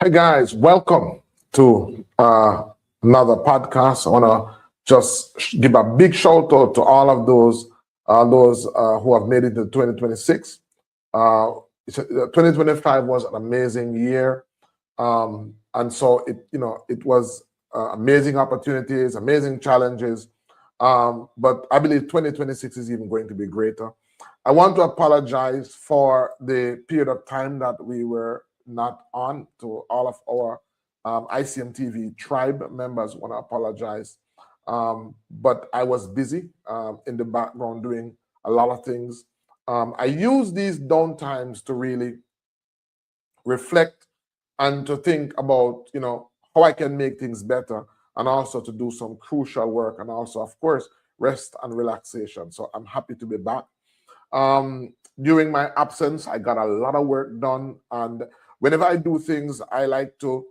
Hey guys, welcome to another podcast. I want to just give a big shout out to all of those who have made it to 2026. 2025 was an amazing year, and so it was amazing opportunities, amazing challenges. But I believe 2026 is even going to be greater. I want to apologize for the period of time that we were not on. To all of our ICM TV tribe members, want to apologize. But I was busy in the background doing a lot of things. I use these downtimes to really reflect and to think about, how I can make things better, and also to do some crucial work, and also, of course, rest and relaxation. So I'm happy to be back. During my absence, I got a lot of work done, and whenever I do things, I like to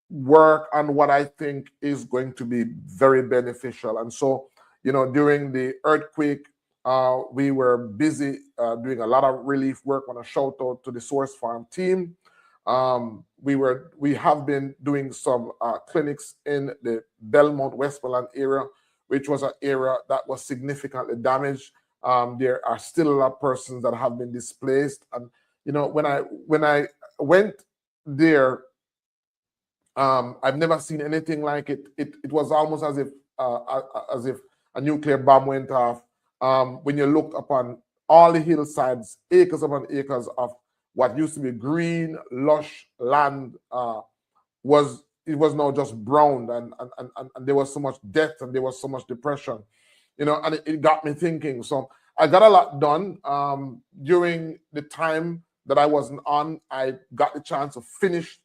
work on what I think is going to be very beneficial. And so, during the earthquake, we were busy doing a lot of relief work. I want to shout out to the Source Farm team. We have been doing some clinics in the Belmont, Westmoreland area, which was an area that was significantly damaged. There are still a lot of persons that have been displaced, and when I went there, I've never seen anything like it. It was almost as if a nuclear bomb went off. When you looked upon all the hillsides, acres upon acres of what used to be green, lush land, was now just brown, and there was so much death, and there was so much depression, and it got me thinking. So I got a lot done during the time that I wasn't on. I got the chance to finish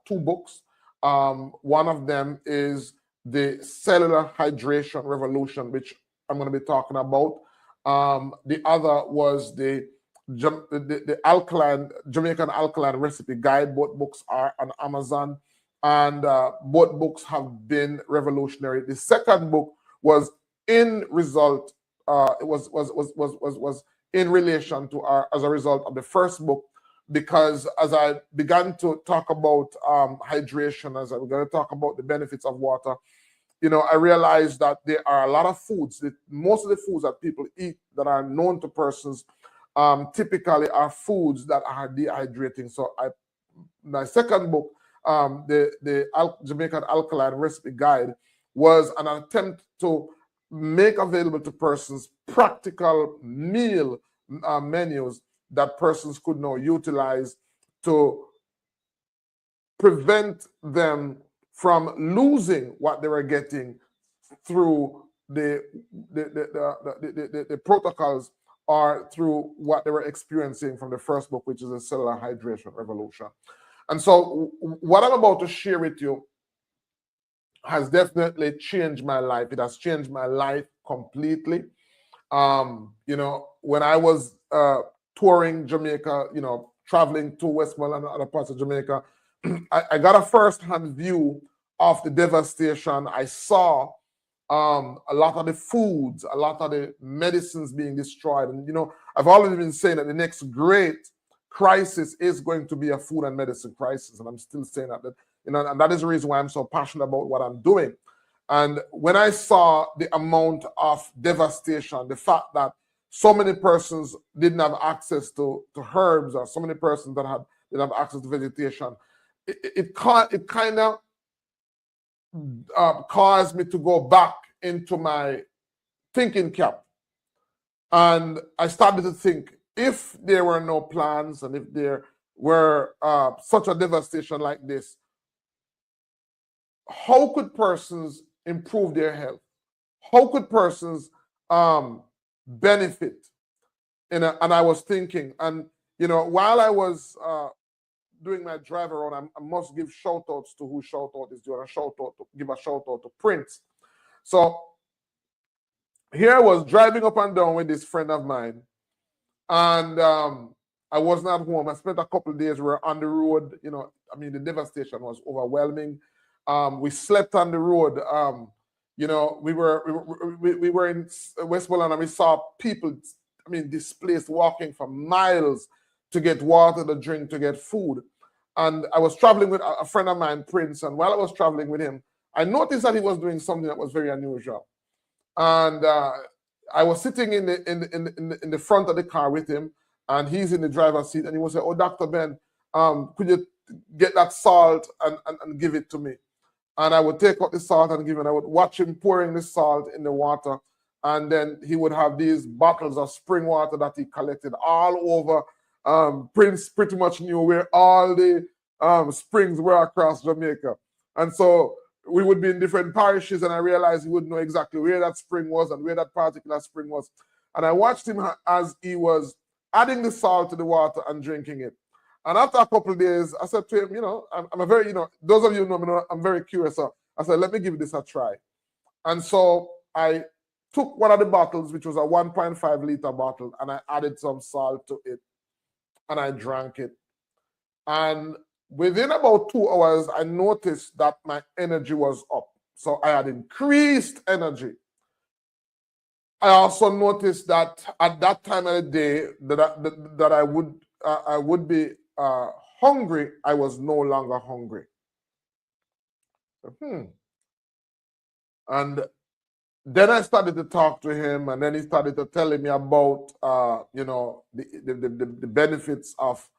2 books. One of them is the Cellular Hydration Revolution, which I'm going to be talking about. The other was the Jamaican Alkaline Recipe Guide. Both books are on Amazon, and both books have been revolutionary. The second book was in result. It was in relation to as a result of the first book, because as I began to talk about hydration, as I began to talk about the benefits of water, I realized that there are a lot of foods. Most of the foods that people eat that are known to persons typically are foods that are dehydrating. So my second book, the Jamaican Alkaline Recipe Guide, was an attempt to make available to persons practical meal menus that persons could now utilize to prevent them from losing what they were getting through the protocols, or through what they were experiencing from the first book, which is the Cellular Hydration Revolution. And so what I'm about to share with you has definitely changed my life. It has changed my life completely. When I was touring Jamaica, traveling to Westmoreland and other parts of Jamaica, I got a first-hand view of the devastation. I saw a lot of the foods, a lot of the medicines being destroyed. And, I've always been saying that the next great crisis is going to be a food and medicine crisis. And I'm still saying that, and that is the reason why I'm so passionate about what I'm doing. And when I saw the amount of devastation, the fact that so many persons didn't have access to herbs, or so many persons that didn't have access to vegetation, it kind of caused me to go back into my thinking cap. And I started to think, if there were no plans, and if there were such a devastation like this, how could persons improve their health? How could persons benefit? And I was thinking, and while I was doing my drive around, I must give shout outs to who shout out is doing. Give a shout out to Prince. So here I was driving up and down with this friend of mine, and I was not home. I spent a couple of days. We were on the road. The devastation was overwhelming. We slept on the road. We were in Westmoreland, and we saw people, displaced, walking for miles to get water to drink, to get food. And I was traveling with a friend of mine, Prince, and while I was traveling with him, I noticed that he was doing something that was very unusual. And I was sitting in the front of the car with him, and he's in the driver's seat, and he was saying, "Oh, Dr. Ben, could you get that salt and give it to me?" And I would take out the salt and give it. I would watch him pouring the salt in the water, and then he would have these bottles of spring water that he collected all over. Prince pretty much knew where all the springs were across Jamaica, and so we would be in different parishes, and I realized he would know exactly where that spring was and where that particular spring was. And I watched him as he was adding the salt to the water and drinking it. And after a couple of days, I said to him, I'm a very, those of you who know me, I'm very curious. So I said, let me give this a try. And so I took one of the bottles, which was a 1.5 liter bottle, and I added some salt to it, and I drank it. And within about 2 hours, I noticed that my energy was up. So I had increased energy. I also noticed that at that time of the day that I would be hungry. I was no longer hungry. And then I started to talk to him, and then he started to tell me about the benefits of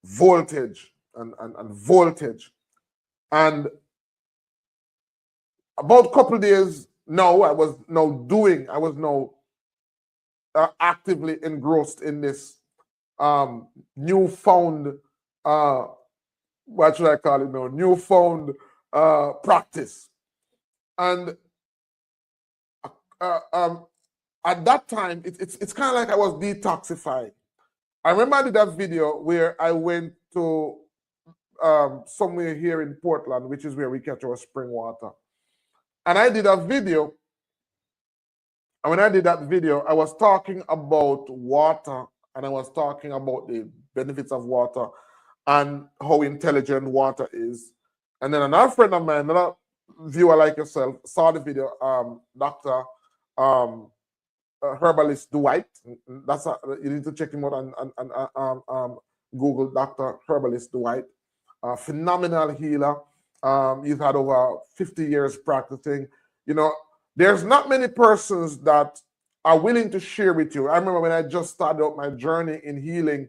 voltage and voltage. And about a couple of days now, I was now actively engrossed in this newfound what should I call it now? Newfound practice. And at that time, it's kind of like I was detoxifying. I remember I did that video where I went to somewhere here in Portland, which is where we catch our spring water. And I did a video. And when I did that video, I was talking about water, and I was talking about the benefits of water and how intelligent water is. And then another friend of mine, another viewer like yourself, saw the video, Dr. Herbalist Dwight. You need to check him out on Google, Dr. Herbalist Dwight. Phenomenal healer. He's had over 50 years practicing. There's not many persons that are willing to share with you. I remember when I just started out my journey in healing,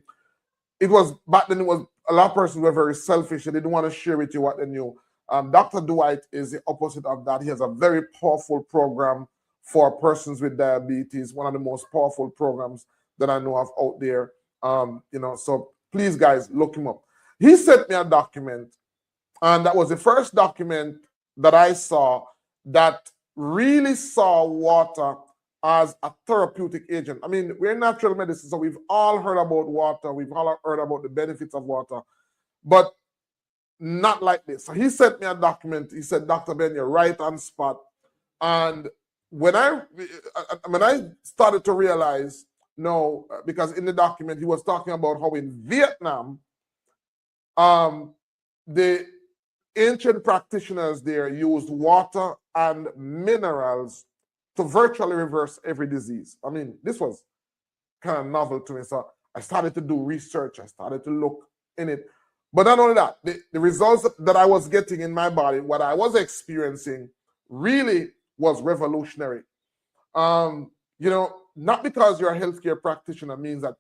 back then it was a lot of persons were very selfish. They didn't want to share with you what they knew. Dr. Dwight is the opposite of that. He has a very powerful program for persons with diabetes, one of the most powerful programs that I know of out there. So please, guys, look him up. He sent me a document, and that was the first document that I saw that really saw water as a therapeutic agent. I mean, we're natural medicine, so we've all heard about water. We've all heard about the benefits of water, but not like this. So he sent me a document. He said, Dr. Ben, you're right on spot. And when I started to realize, no, because in the document, he was talking about how in Vietnam, the ancient practitioners there used water and minerals to virtually reverse every disease. I mean, this was kind of novel to me. So I started to do research. I started to look in it. But not only that, the results that I was getting in my body, what I was experiencing really was revolutionary. Not because you're a healthcare practitioner means that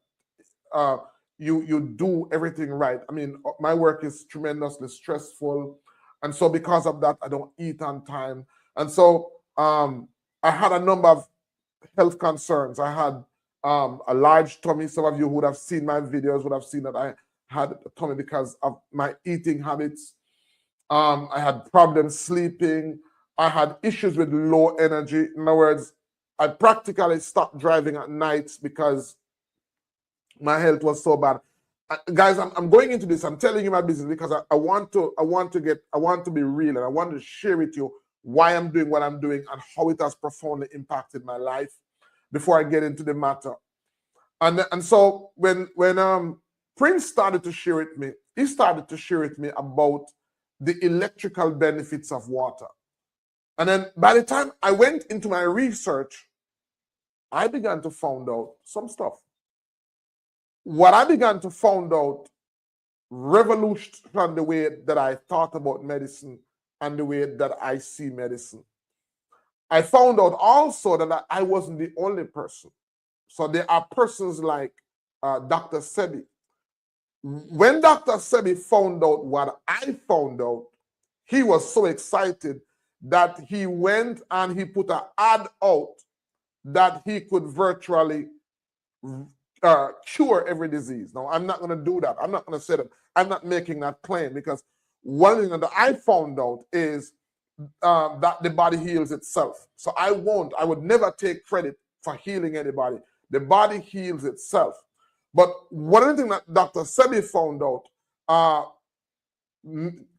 you do everything right. I mean, my work is tremendously stressful. And so because of that, I don't eat on time. And so I had a number of health concerns. I had a large tummy. Some of you who would have seen my videos would have seen that I had a tummy because of my eating habits. I had problems sleeping. I had issues with low energy. In other words, I practically stopped driving at nights because my health was so bad. Guys, I'm going into this. I'm telling you my business because I want to be real, and I want to share with you why I'm doing what I'm doing and how it has profoundly impacted my life before I get into the matter. And so when Prince started to share with me, he started to share with me about the electrical benefits of water. And then by the time I went into my research, I began to find out some stuff. What I began to find out revolutionized the way that I thought about medicine and the way that I see medicine. I found out also that I wasn't the only person. So there are persons like Dr. Sebi. When Dr. Sebi found out what I found out, he was so excited that he went and he put an ad out that he could virtually cure every disease. Now, I'm not going to do that. I'm not going to say that. I'm not making that claim, because one thing that I found out is that the body heals itself. So I would never take credit for healing anybody. The body heals itself. But one of the things that Dr. Sebi found out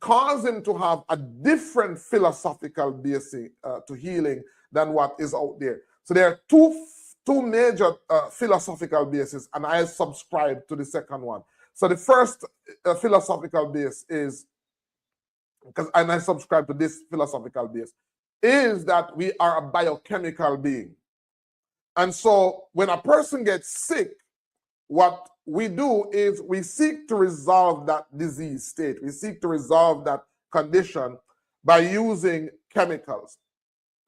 caused him to have a different philosophical basis to healing than what is out there. So there are two major philosophical bases, and I subscribe to the second one. So the first philosophical base is, and I subscribe to this philosophical base, is that we are a biochemical being. And so when a person gets sick, what we do is we seek to resolve that disease state. We seek to resolve that condition by using chemicals.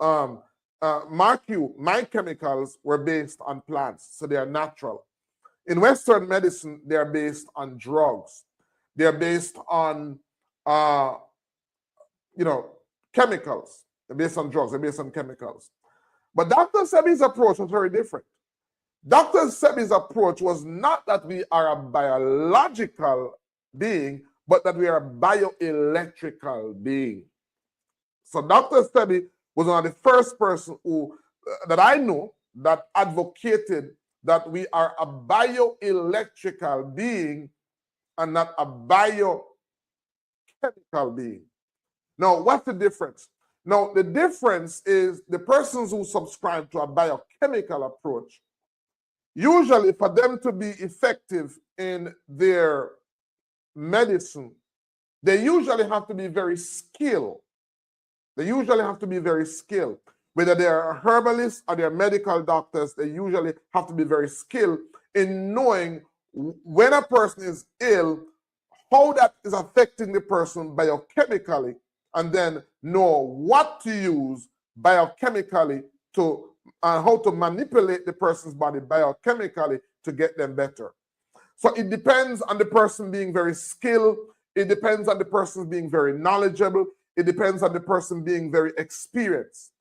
Mark you, my chemicals were based on plants, so they are natural. In Western medicine, they are based on drugs. They are based on, chemicals. They're based on drugs. They're based on chemicals. But Dr. Sebi's approach was very different. Dr. Sebi's approach was not that we are a biological being, but that we are a bioelectrical being. So Dr. Sebi was one of the first person that I know that advocated that we are a bioelectrical being and not a biochemical being. Now, what's the difference? Now, the difference is the persons who subscribe to a biochemical approach, usually for them to be effective in their medicine, they usually have to be very skilled. They usually have to be very skilled. Whether they're herbalists or they're medical doctors, they usually have to be very skilled in knowing when a person is ill, how that is affecting the person biochemically, and then know what to use biochemically to how to manipulate the person's body biochemically to get them better. So it depends on the person being very skilled. It depends on the person being very knowledgeable. It depends on the person being very experienced.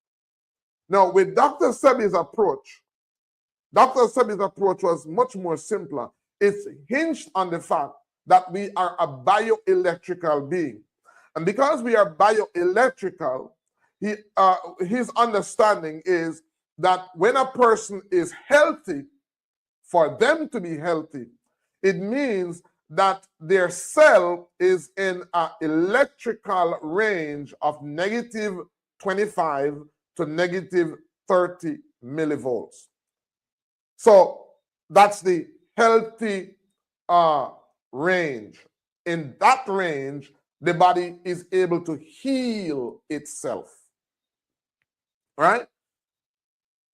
Now, with Dr. Sebi's approach was much more simpler. It's hinged on the fact that we are a bioelectrical being. And because we are bioelectrical, his understanding is that when a person is healthy, for them to be healthy, it means that their cell is in an electrical range of -25 to -30 millivolts. So that's the healthy range. In that range, the body is able to heal itself. Right?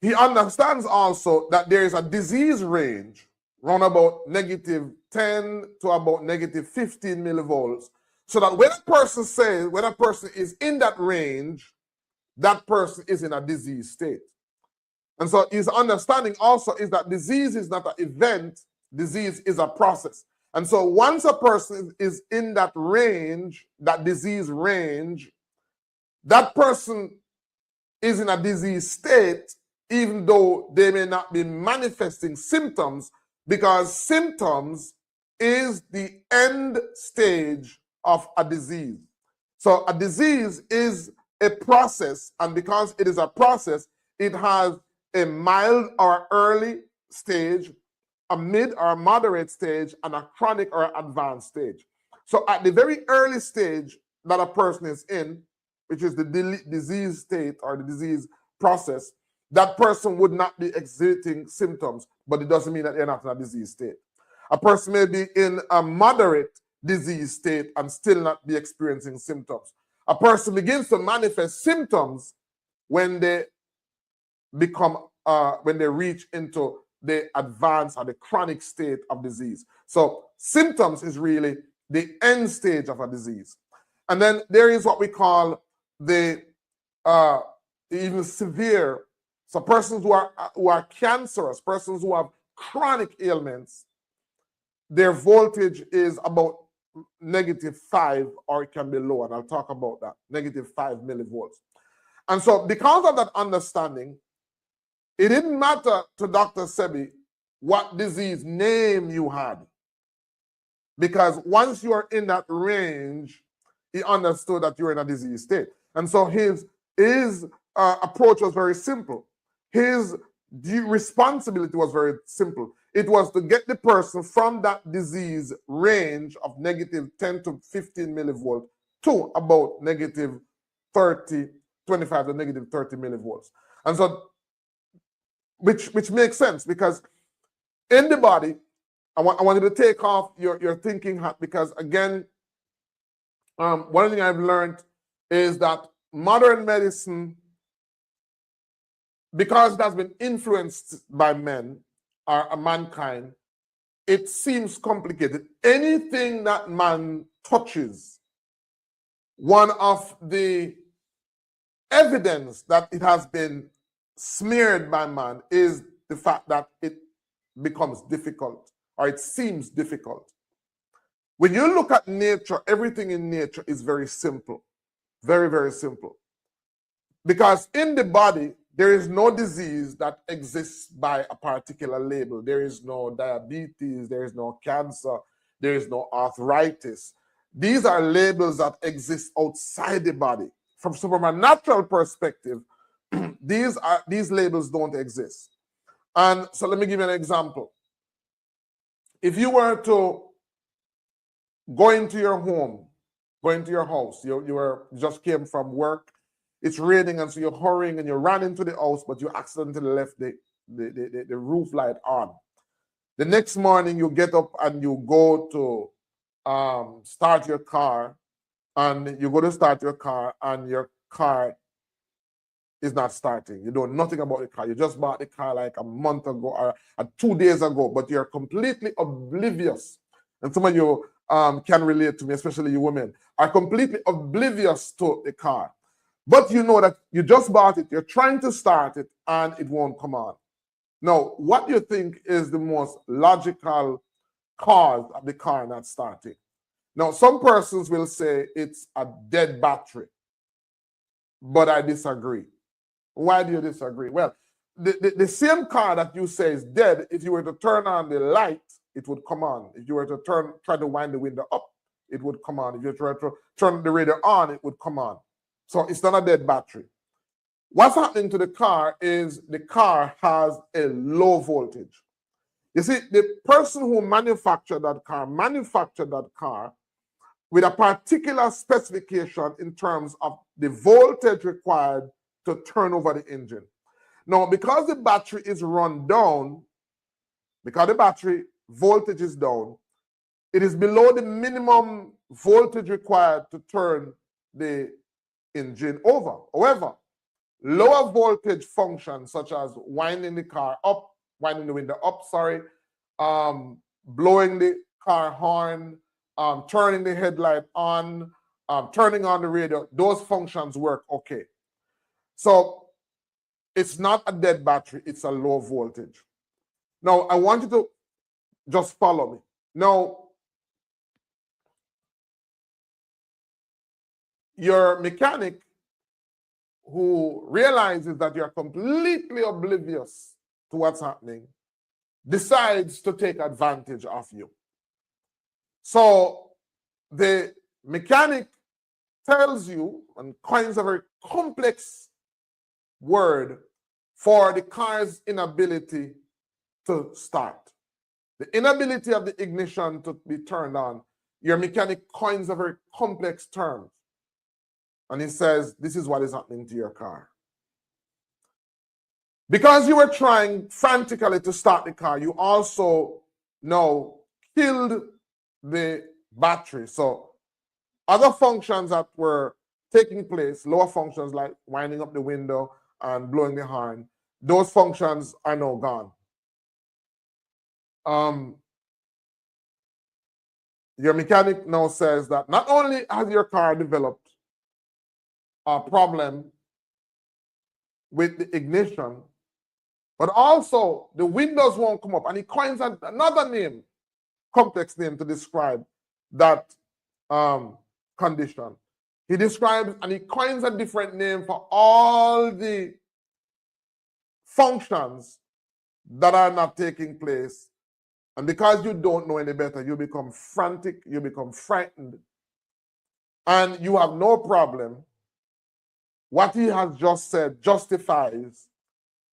He understands also that there is a disease range around about -10 to about -15 millivolts. So that when a person is in that range, that person is in a disease state. And so his understanding also is that disease is not an event, disease is a process. And so once a person is in that range, that disease range, that person is in a disease state, even though they may not be manifesting symptoms, because symptoms is the end stage of a disease. So a disease is a process, and because it is a process, it has a mild or early stage, a mid or moderate stage, and a chronic or advanced stage. So at the very early stage that a person is in, which is the disease state or the disease process, that person would not be exhibiting symptoms, but it doesn't mean that they're not in a disease state. A person may be in a moderate disease state and still not be experiencing symptoms. A person begins to manifest symptoms when they reach into the advanced or the chronic state of disease. So symptoms is really the end stage of a disease. And then there is what we call the even severe. So persons who are cancerous, persons who have chronic ailments, their voltage is about -5, or it can be lower, and I'll talk about that, -5 millivolts. And so because of that understanding, it didn't matter to Dr. Sebi what disease name you had, because once you are in that range, he understood that you're in a disease state. And so his approach was very simple. His responsibility was very simple. It was to get the person from that disease range of -10 to 15 millivolts to about -30, 25 to -30 millivolts. And so, which makes sense, because in the body, I want you to take off your thinking hat, because again, one thing I've learned is that modern medicine, because it has been influenced by men or mankind, it seems complicated. Anything that man touches, one of the evidence that it has been smeared by man is the fact that it becomes difficult, or it seems difficult. When you look at nature, everything in nature is very simple, very, very simple. Because in the body, there is no disease that exists by a particular label. There is no diabetes, there is no cancer, there is no arthritis. These are labels that exist outside the body. From a natural perspective, these labels don't exist. And so let me give you an example. If you were to go into your home, go into your house, you just came from work, it's raining, and so you're hurrying and you ran into the house, but you accidentally left the roof light on. The next morning you get up and you go to start your car, and you go to start your car and your car is not starting. You know nothing about the car. You just bought the car like a month ago or 2 days ago, but you're completely oblivious. And some of you can relate to me, especially you women, are completely oblivious to the car. But you know that you just bought it, you're trying to start it, and it won't come on. Now, what do you think is the most logical cause of the car not starting? Now, some persons will say it's a dead battery, but I disagree. Why do you disagree? Well, the same car that you say is dead, if you were to turn on the light, it would come on. If you were to try to wind the window up, it would come on. If you try to turn the radio on, it would come on. So it's not a dead battery. What's happening to the car is the car has a low voltage. You see, the person who manufactured that car with a particular specification in terms of the voltage required to turn over the engine. Now, because the battery is run down, because the battery voltage is down, it is below the minimum voltage required to turn the engine over. However, lower voltage functions such as winding the car up, winding the window up, blowing the car horn, turning the headlight on, turning on the radio, those functions work okay. So it's not a dead battery, it's a low voltage. Now, I want you to just follow me. Now, your mechanic who realizes that you're completely oblivious to what's happening decides to take advantage of you. So the mechanic tells you and coins a very complex word for the car's inability to start. The inability of the ignition to be turned on. Your mechanic coins a very complex term. And he says, this is what is happening to your car. Because you were trying frantically to start the car, you also now killed the battery. So other functions that were taking place, lower functions like winding up the window and blowing the horn, those functions are now gone. your mechanic now says that not only has your car developed a problem with the ignition, but also the windows won't come up. And he coins another name, complex name, to describe that condition. He describes and he coins a different name for all the functions that are not taking place. And because you don't know any better, you become frantic, you become frightened, and you have no problem. What he has just said justifies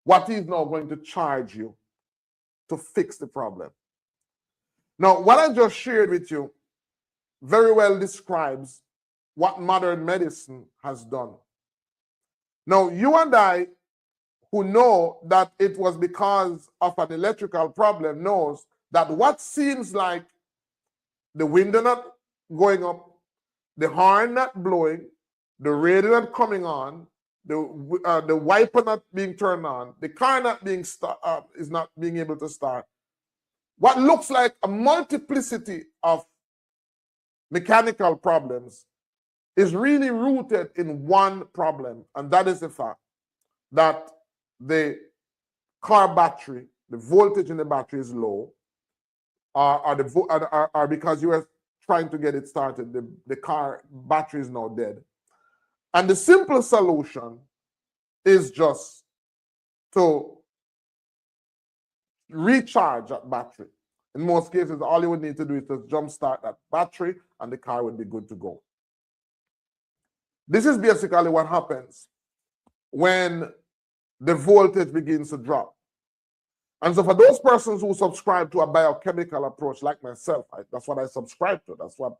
what he's now going to charge you to fix the problem. Now, what I just shared with you very well describes what modern medicine has done. Now, you and I, who know that it was because of an electrical problem, knows that what seems like the window not going up, the horn not blowing, the radio not coming on, the wiper not being turned on, the car not being is not being able to start. What looks like a multiplicity of mechanical problems is really rooted in one problem, and that is the fact that the car battery, the voltage in the battery is low, or because you are trying to get it started, the car battery is now dead. And the simple solution is just to recharge that battery. In most cases, all you would need to do is to jumpstart that battery and the car would be good to go. This is basically what happens when the voltage begins to drop. And so for those persons who subscribe to a biochemical approach like myself, that's what I subscribe to. That's what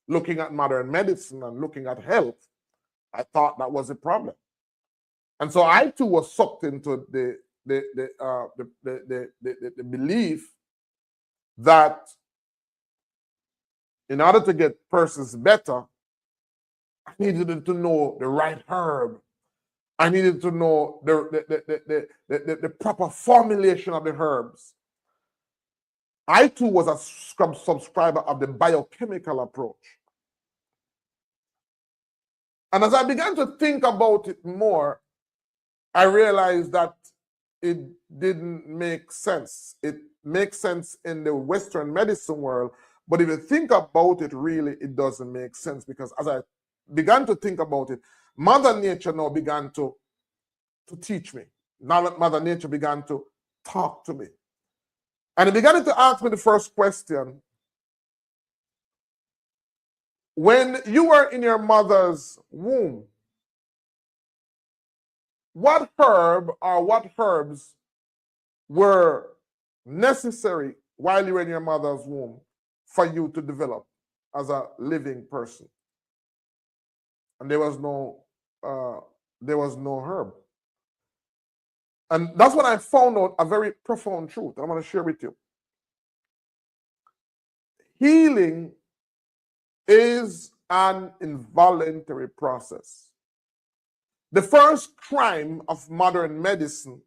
looking at modern medicine and looking at health, I thought that was a problem. And so I too was sucked into the belief that in order to get persons better, I needed to know the right herb. I needed to know the proper formulation of the herbs. I too was a subscriber of the biochemical approach. And as I began to think about it more, I realized that it didn't make sense. It makes sense in the Western medicine world, but if you think about it, really, it doesn't make sense, because as I began to think about it, Mother Nature now began to teach me. Now that Mother Nature began to talk to me. And it began to ask me the first question. When you were in your mother's womb, what herb or what herbs were necessary while you were in your mother's womb for you to develop as a living person? And there was no herb. And that's when I found out a very profound truth I'm going to share with you. Healing is an involuntary process. The first crime of modern medicine,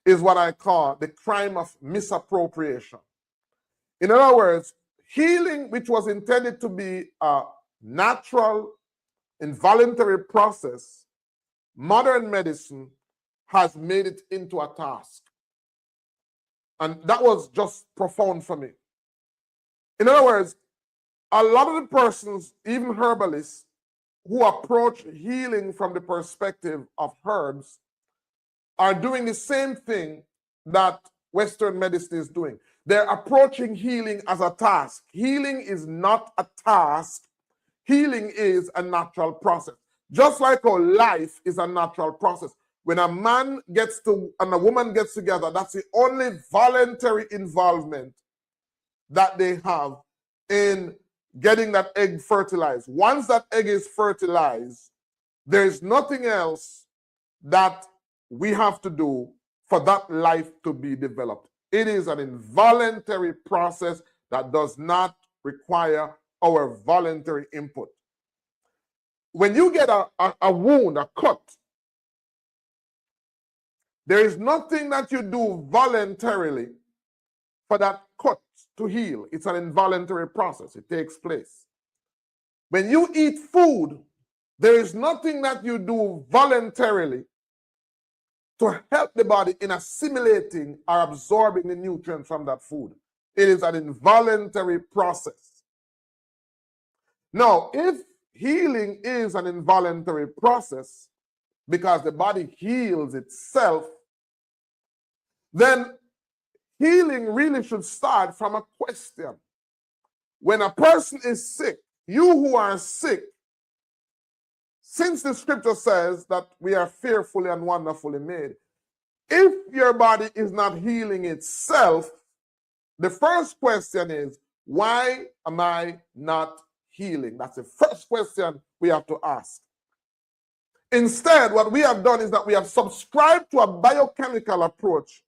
is what I call the crime of misappropriation. In other words, healing, which was intended to be a natural, involuntary process, modern medicine has made it into a task. And that was just profound for me. In other words, a lot of the persons, even herbalists, who approach healing from the perspective of herbs are doing the same thing that Western medicine is doing. They're approaching healing as a task. Healing is not a task. Healing is a natural process. Just like our life is a natural process. When a man gets to and a woman gets together, that's the only voluntary involvement that they have in getting that egg fertilized. Once that egg is fertilized, there is nothing else that we have to do for that life to be developed. It is an involuntary process that does not require our voluntary input. When you get a wound, a cut, there is nothing that you do voluntarily for that cut to heal. It's an involuntary process. It takes place. When you eat food, there is nothing that you do voluntarily to help the body in assimilating or absorbing the nutrients from that food. It is an involuntary process. Now, if healing is an involuntary process because the body heals itself, then healing really should start from a question. When a person is sick, you who are sick, since the scripture says that we are fearfully and wonderfully made, if your body is not healing itself, the first question is, why am I not healing? That's the first question we have to ask. Instead, what we have done is that we have subscribed to a biochemical approach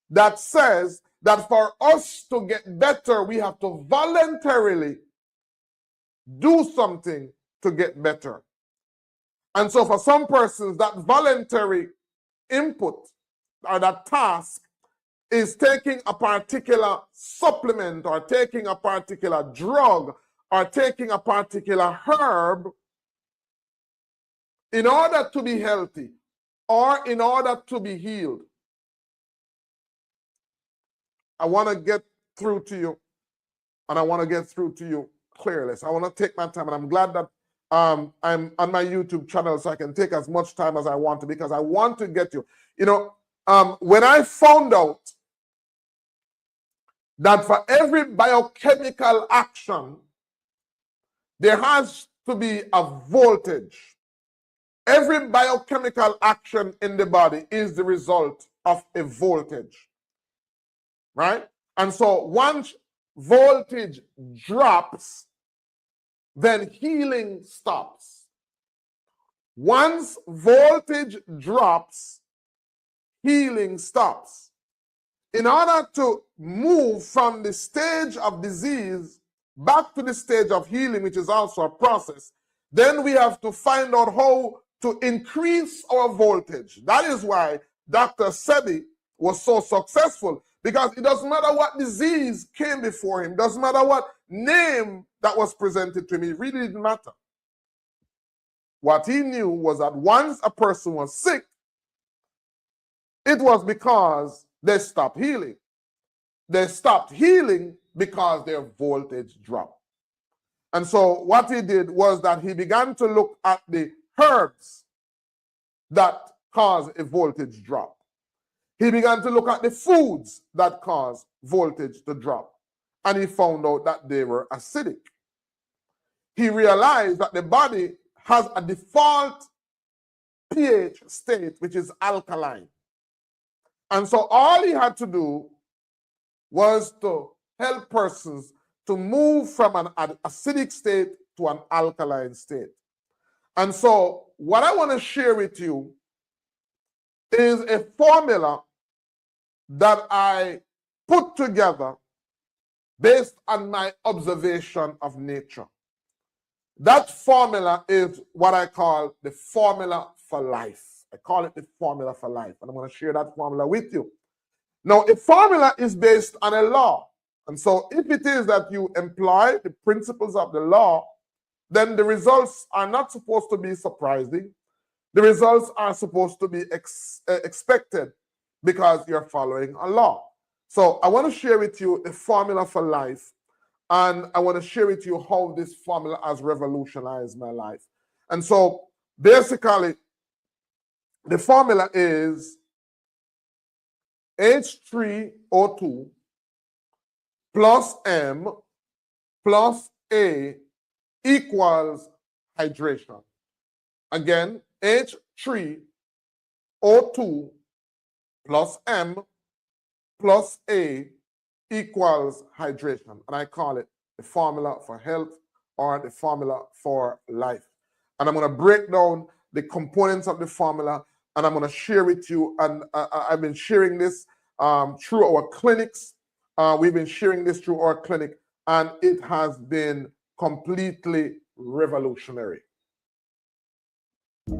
that says that for us to get better, we have to voluntarily do something to get better. And so for some persons, that voluntary input or that task is taking a particular supplement or taking a particular drug or taking a particular herb in order to be healthy or in order to be healed. I want to get through to you, and I want to get through to you clearly. So I want to take my time, and I'm glad that I'm on my YouTube channel so I can take as much time as I want to, because I want to get you. You know, when I found out that for every biochemical action, there has to be a voltage. Every biochemical action in the body is the result of a voltage. Right? And so once voltage drops, then healing stops. Once voltage drops, healing stops. In order to move from the stage of disease back to the stage of healing, which is also a process, then we have to find out how to increase our voltage. That is why Dr. Sebi was so successful, because it doesn't matter what disease came before him, doesn't matter what name that was presented to him, it really didn't matter. What he knew was that once a person was sick, it was because they stopped healing. They stopped healing because their voltage dropped. And so what he did was that he began to look at the herbs that cause a voltage drop. He began to look at the foods that cause voltage to drop, and he found out that they were acidic. He realized that the body has a default pH state, which is alkaline. And so all he had to do was to help persons to move from an acidic state to an alkaline state. And so what I want to share with you is a formula that I put together based on my observation of nature. That formula is what I call the formula for life. I call it the formula for life, and I'm going to share that formula with you. Now, a formula is based on a law. And so if it is that you employ the principles of the law, then the results are not supposed to be surprising. The results are supposed to be expected, because you're following a law. So I want to share with you the formula for life, and I want to share with you how this formula has revolutionized my life. And so basically, the formula is H₃O₂ plus M plus A equals hydration. Again, H₃O₂ plus M plus A equals hydration. And I call it the formula for health, or the formula for life. And I'm going to break down the components of the formula, and I'm going to share with you. And I've been sharing this through our clinics. We've been sharing this through our clinic, and it has been completely revolutionary.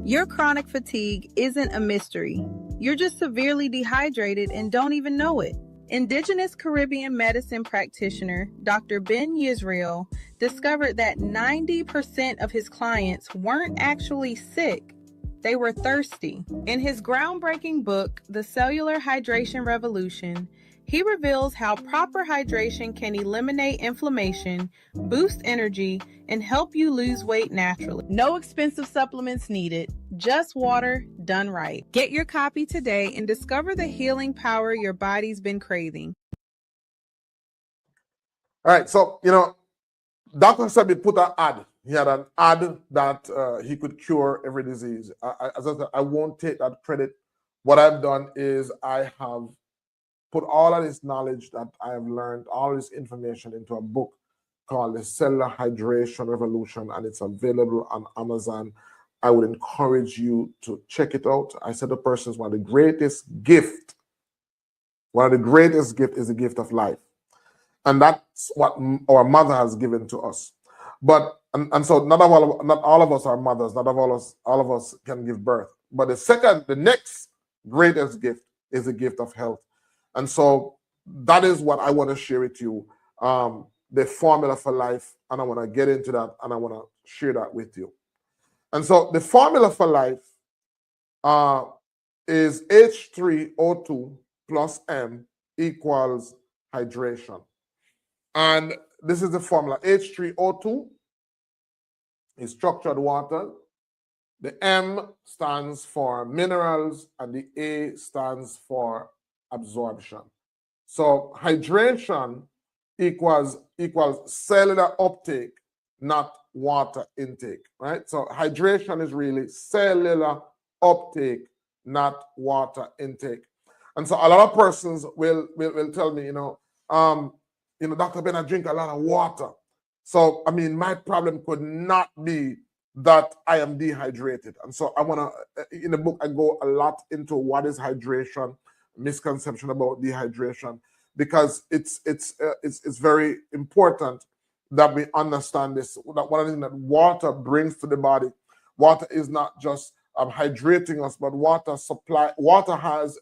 Your chronic fatigue isn't a mystery. You're just severely dehydrated and don't even know it. Indigenous Caribbean medicine practitioner Dr. Ben Yisrael discovered that 90% of his clients weren't actually sick. They were thirsty. In his groundbreaking book, The Cellular Hydration Revolution, he reveals how proper hydration can eliminate inflammation, boost energy, and help you lose weight naturally. No expensive supplements needed, just water done right. Get your copy today and discover the healing power your body's been craving. All right, so, Dr. Sebi put an ad. He had an ad that he could cure every disease. As I said, I won't take that credit. What I've done is I have put all of this knowledge that I have learned, all this information into a book called The Cellular Hydration Revolution, and it's available on Amazon. I would encourage you to check it out. I said the person is one of the greatest gifts. One of the greatest gifts is the gift of life. And that's what our mother has given to us. But, and so not all of us are mothers, not all of us can give birth. But the next greatest gift is the gift of health. And so that is what I want to share with you, the formula for life. And I want to get into that and I want to share that with you. And so the formula for life is H₃O₂ plus M equals hydration. And this is the formula. H₃O₂ is structured water. The M stands for minerals and the A stands for absorption. So hydration equals cellular uptake, not water intake, right? So hydration is really cellular uptake, not water intake. And so a lot of persons will tell me, Dr. Ben, I drink a lot of water. So, I mean, my problem could not be that I am dehydrated. And so I want to, in the book, I go a lot into what is hydration, misconception about dehydration, because it's very important that we understand this. That one of the things that water brings to the body, water is not just hydrating us, but water has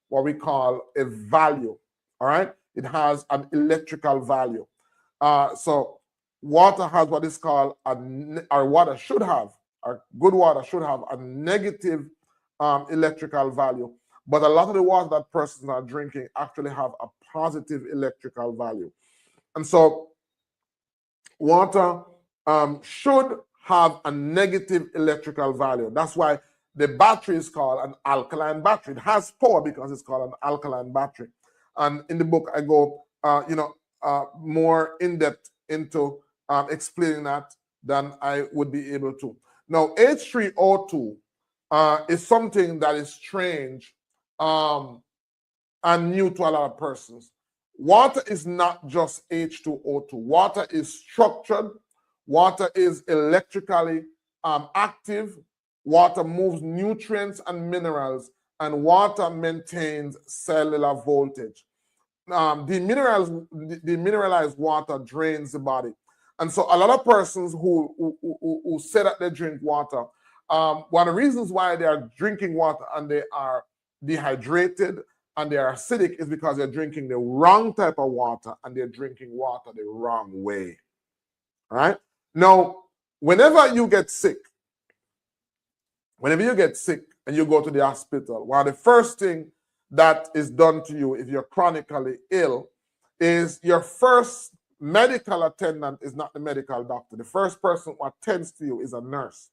what we call a value, all right? It has an electrical value. So water has what is called, our water should have, our good water should have a negative electrical value. But a lot of the water that persons are drinking actually have a positive electrical value. And so water should have a negative electrical value. That's why the battery is called an alkaline battery. It has power because it's called an alkaline battery. And in the book, I go, more in depth into explaining that than I would be able to. Now, H₃O₂ is something that is strange and new to a lot of persons. Water is not just H₃O₂. Water is structured. Water is electrically active. Water moves nutrients and minerals, and water maintains cellular voltage. Demineralized water drains the body. And so a lot of persons who say that they drink water, one of the reasons why they are drinking water and they are dehydrated and they are acidic is because they're drinking the wrong type of water and they're drinking water the wrong way. All right? Now, whenever you get sick and you go to the hospital, one of the first thing that is done to you if you're chronically ill is your first medical attendant is not the medical doctor. The first person who attends to you is a nurse.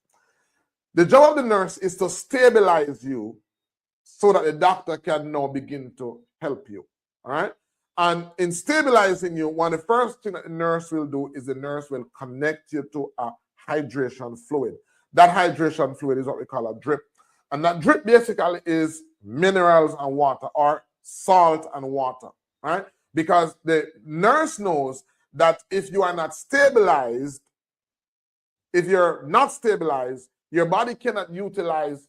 The job of the nurse is to stabilize you so that the doctor can now begin to help you. All right? And in stabilizing you, one of the first things that the nurse will do is the nurse will connect you to a hydration fluid. That hydration fluid is what we call a drip. And that drip basically is minerals and water, or salt and water, right? Because the nurse knows that if you are not stabilized, your body cannot utilize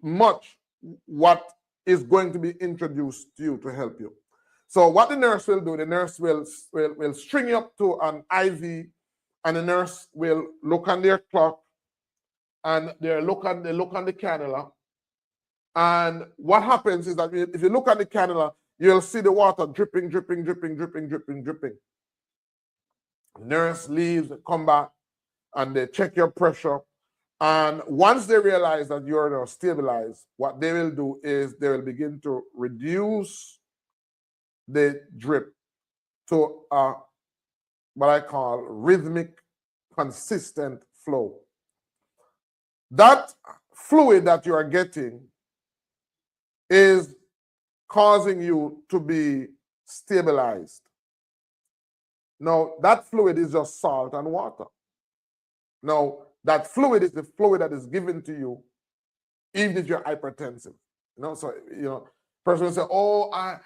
much what is going to be introduced to you to help you. So what the nurse will do, the nurse will string you up to an IV, and the nurse will look on their clock, and they look on the cannula. And what happens is that if you look at the cannula, you'll see the water dripping, dripping, dripping, dripping, dripping, dripping. Nurse leaves, come back, and they check your pressure. And once they realize that you're now stabilized, what they will do is they will begin to reduce the drip to what I call rhythmic, consistent flow. That fluid that you are getting is causing you to be stabilized. Now, that fluid is just salt and water. Now, that fluid is the fluid that is given to you, even if you're hypertensive. So person will say, "Oh, I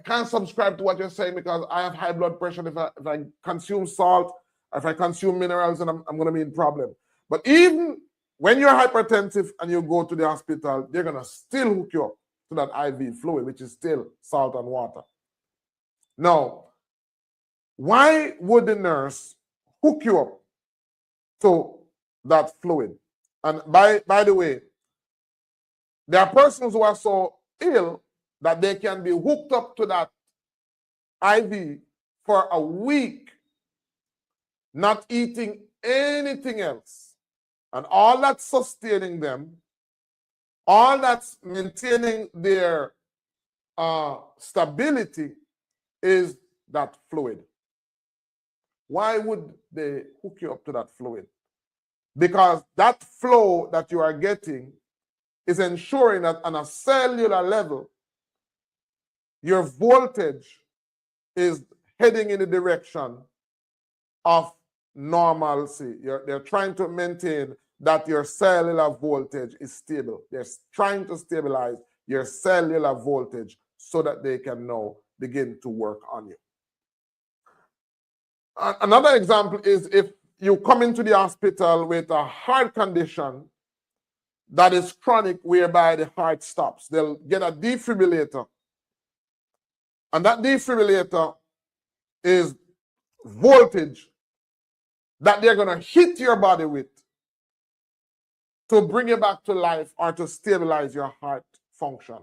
can't subscribe to what you're saying because I have high blood pressure. If I consume salt, if I consume minerals, then I'm going to be in problem." But even when you're hypertensive and you go to the hospital, they're going to still hook you up to that IV fluid, which is still salt and water. Now, why would the nurse hook you up to that fluid? And by the way, there are persons who are so ill that they can be hooked up to that IV for a week, not eating anything else. And all that's sustaining them, all that's maintaining their stability is that fluid. Why would they hook you up to that fluid? Because that flow that you are getting is ensuring that on a cellular level, your voltage is heading in the direction of normalcy. They're trying to maintain that your cellular voltage is stable. They're trying to stabilize your cellular voltage so that they can now begin to work on you. Another example is if you come into the hospital with a heart condition that is chronic, whereby the heart stops. They'll get a defibrillator. And that defibrillator is voltage that they're going to hit your body with to bring you back to life or to stabilize your heart function.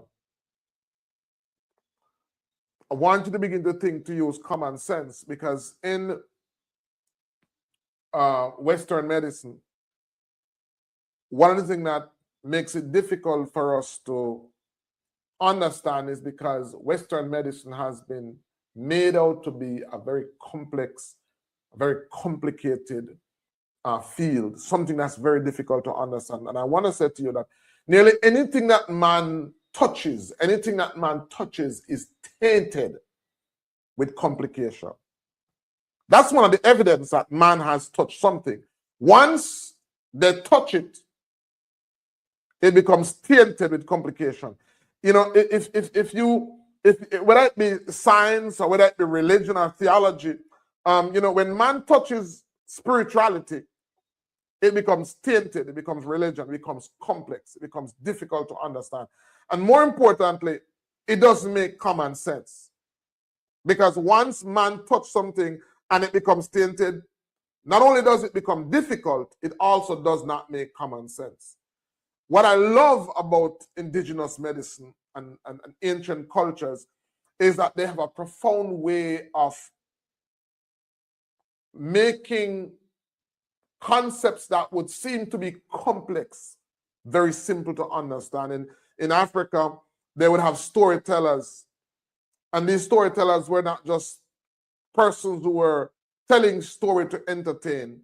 I want you to begin to use common sense, because in Western medicine, one of the things that makes it difficult for us to understand is because Western medicine has been made out to be a very complex, very complicated field, something that's very difficult to understand. And I want to say to you that nearly anything that man touches is tainted with complication. That's one of the evidence that man has touched something. Once they touch it, it becomes tainted with complication. If whether it be science or whether it be religion or theology, when man touches spirituality, it becomes tainted, it becomes religion, it becomes complex, it becomes difficult to understand. And more importantly, it doesn't make common sense. Because once man touches something and it becomes tainted, not only does it become difficult, it also does not make common sense. What I love about indigenous medicine and ancient cultures is that they have a profound way of making concepts that would seem to be complex very simple to understand. In Africa, they would have storytellers, and these storytellers were not just persons who were telling story to entertain.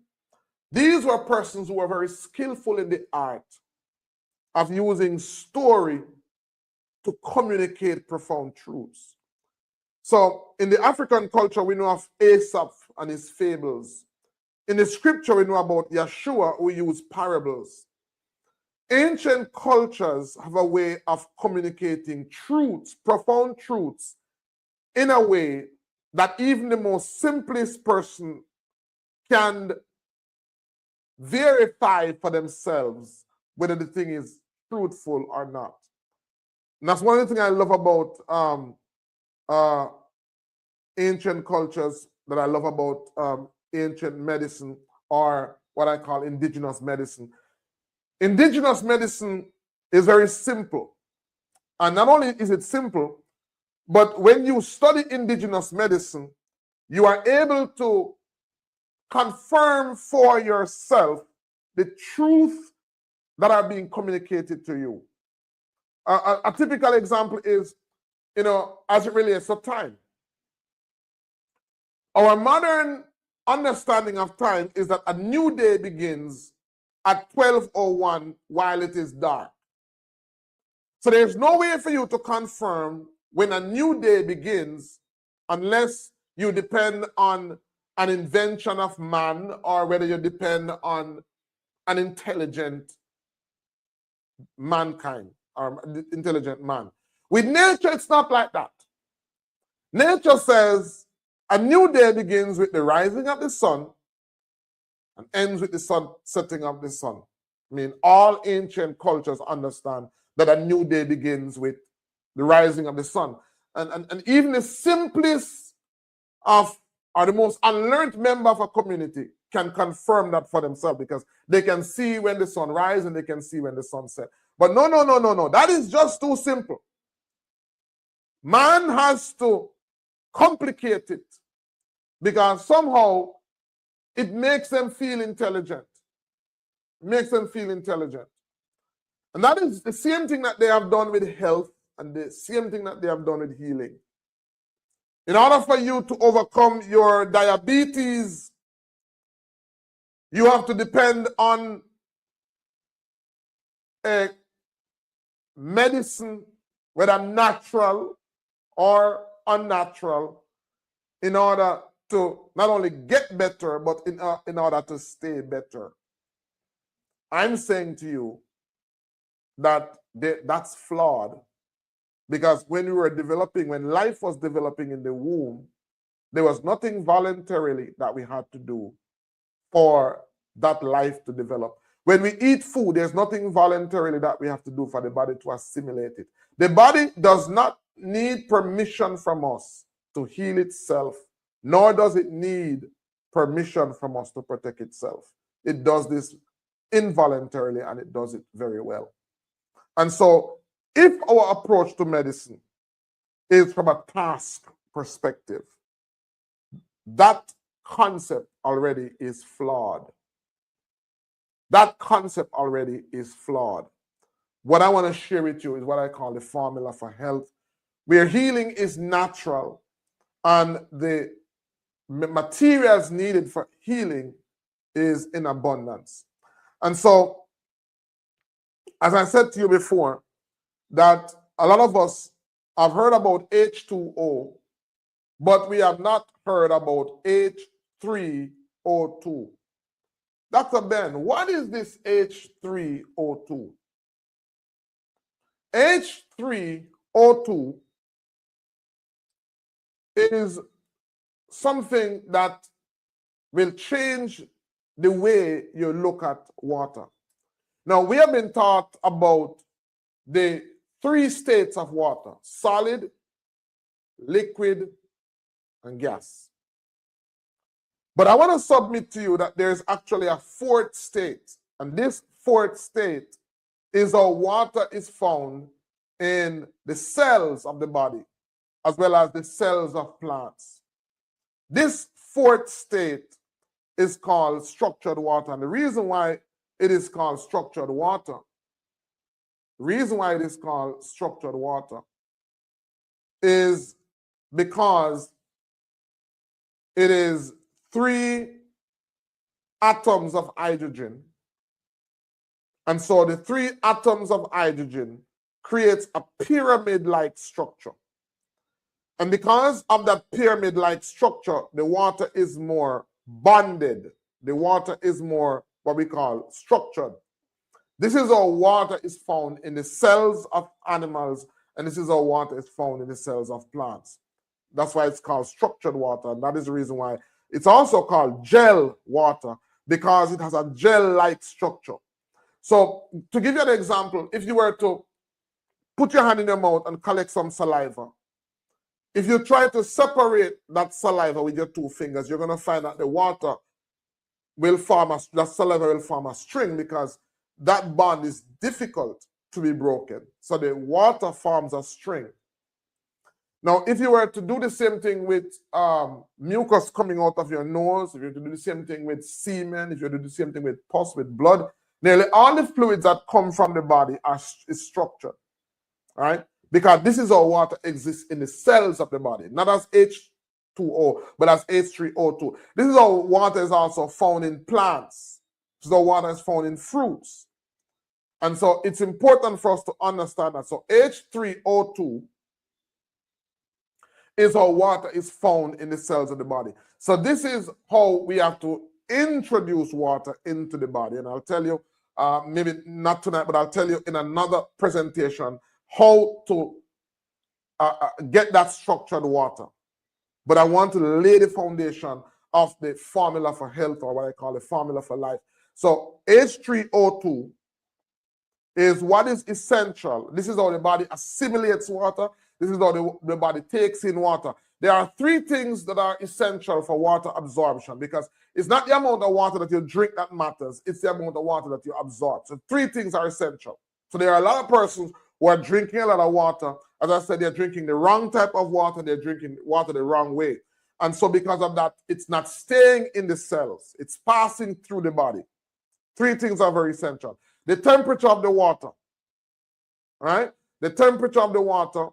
These were persons who were very skillful in the art of using story to communicate profound truths. So in the African culture, we know of Aesop and his fables. In the scripture, we know about Yeshua, who used parables. Ancient cultures have a way of communicating truths, profound truths, in a way that even the most simplest person can verify for themselves whether the thing is truthful or not. And that's one of the things I love about ancient cultures, that I love about ancient medicine, or what I call indigenous medicine. Indigenous medicine is very simple. And not only is it simple, But when you study indigenous medicine, you are able to confirm for yourself the truth that are being communicated to you. A typical example is, as it relates to time. Our modern understanding of time is that a new day begins at 12:01 while it is dark. So there's no way for you to confirm when a new day begins unless you depend on an invention of man or whether you depend on an intelligent mankind or intelligent man. With nature, it's not like that. Nature says a new day begins with the rising of the sun and ends with the setting of the sun. I mean, all ancient cultures understand that a new day begins with the rising of the sun. And even the simplest of, or the most unlearned member of a community can confirm that for themselves because they can see when the sun rises and they can see when the sun sets. But no. That is just too simple. Man has to complicate it because somehow it makes them feel intelligent. It makes them feel intelligent. And that is the same thing that they have done with health and the same thing that they have done with healing. In order for you to overcome your diabetes, you have to depend on a medicine, whether natural or unnatural, in order to not only get better, but in order to stay better. I'm saying to you that that's flawed because when life was developing in the womb, there was nothing voluntarily that we had to do for that life to develop. When we eat food, there's nothing voluntarily that we have to do for the body to assimilate it. The body does not need permission from us to heal itself, nor does it need permission from us to protect itself. It does this involuntarily and it does it very well. And so if our approach to medicine is from a task perspective, that concept already is flawed. That concept already is flawed. What I want to share with you is what I call the formula for health, where healing is natural and the materials needed for healing is in abundance. And so, as I said to you before, that a lot of us have heard about H₃O, but we have not heard about H₃O₂. Dr. Ben, what is this H₃O₂? H₃O₂ is something that will change the way you look at water. Now, we have been taught about the 3 states of water: solid, liquid, and gas. But I want to submit to you that there's actually a 4th state, and this 4th state is how water is found in the cells of the body, as well as the cells of plants. This 4th state is called structured water, and the reason why it is called structured water, is because it is 3 atoms of hydrogen. And so the 3 atoms of hydrogen creates a pyramid-like structure. And because of that pyramid-like structure, the water is more bonded. The water is more what we call structured. This is how water is found in the cells of animals, and this is how water is found in the cells of plants. That's why it's called structured water, and that is the reason why it's also called gel water, because it has a gel-like structure. So to give you an example, if you were to put your hand in your mouth and collect some saliva, if you try to separate that saliva with your 2 fingers, you're going to find that the water will form that saliva will form a string, because that bond is difficult to be broken. So the water forms a string. Now, if you were to do the same thing with mucus coming out of your nose, if you were to do the same thing with semen, if you were to do the same thing with pus, with blood, nearly all the fluids that come from the body is structured, right? Because this is how water exists in the cells of the body, not as H₃O, but as H₃O₂. This is how water is also found in plants. This is how water is found in fruits. And so it's important for us to understand that. So H₃O₂ is how water is found in the cells of the body. So this is how we have to introduce water into the body. And I'll tell you, maybe not tonight, but I'll tell you in another presentation how to get that structured water. But I want to lay the foundation of the formula for health, or what I call the formula for life. So H₃O₂ is what is essential. This is how the body assimilates water. This is how the body takes in water. There are three things that are essential for water absorption, because it's not the amount of water that you drink that matters, it's the amount of water that you absorb. So three things are essential. So there are a lot of persons who are drinking a lot of water. As I said, they're drinking the wrong type of water, they're drinking water the wrong way. And so because of that, it's not staying in the cells, it's passing through the body. Three things are very essential. The temperature of the water, right? The temperature of the water,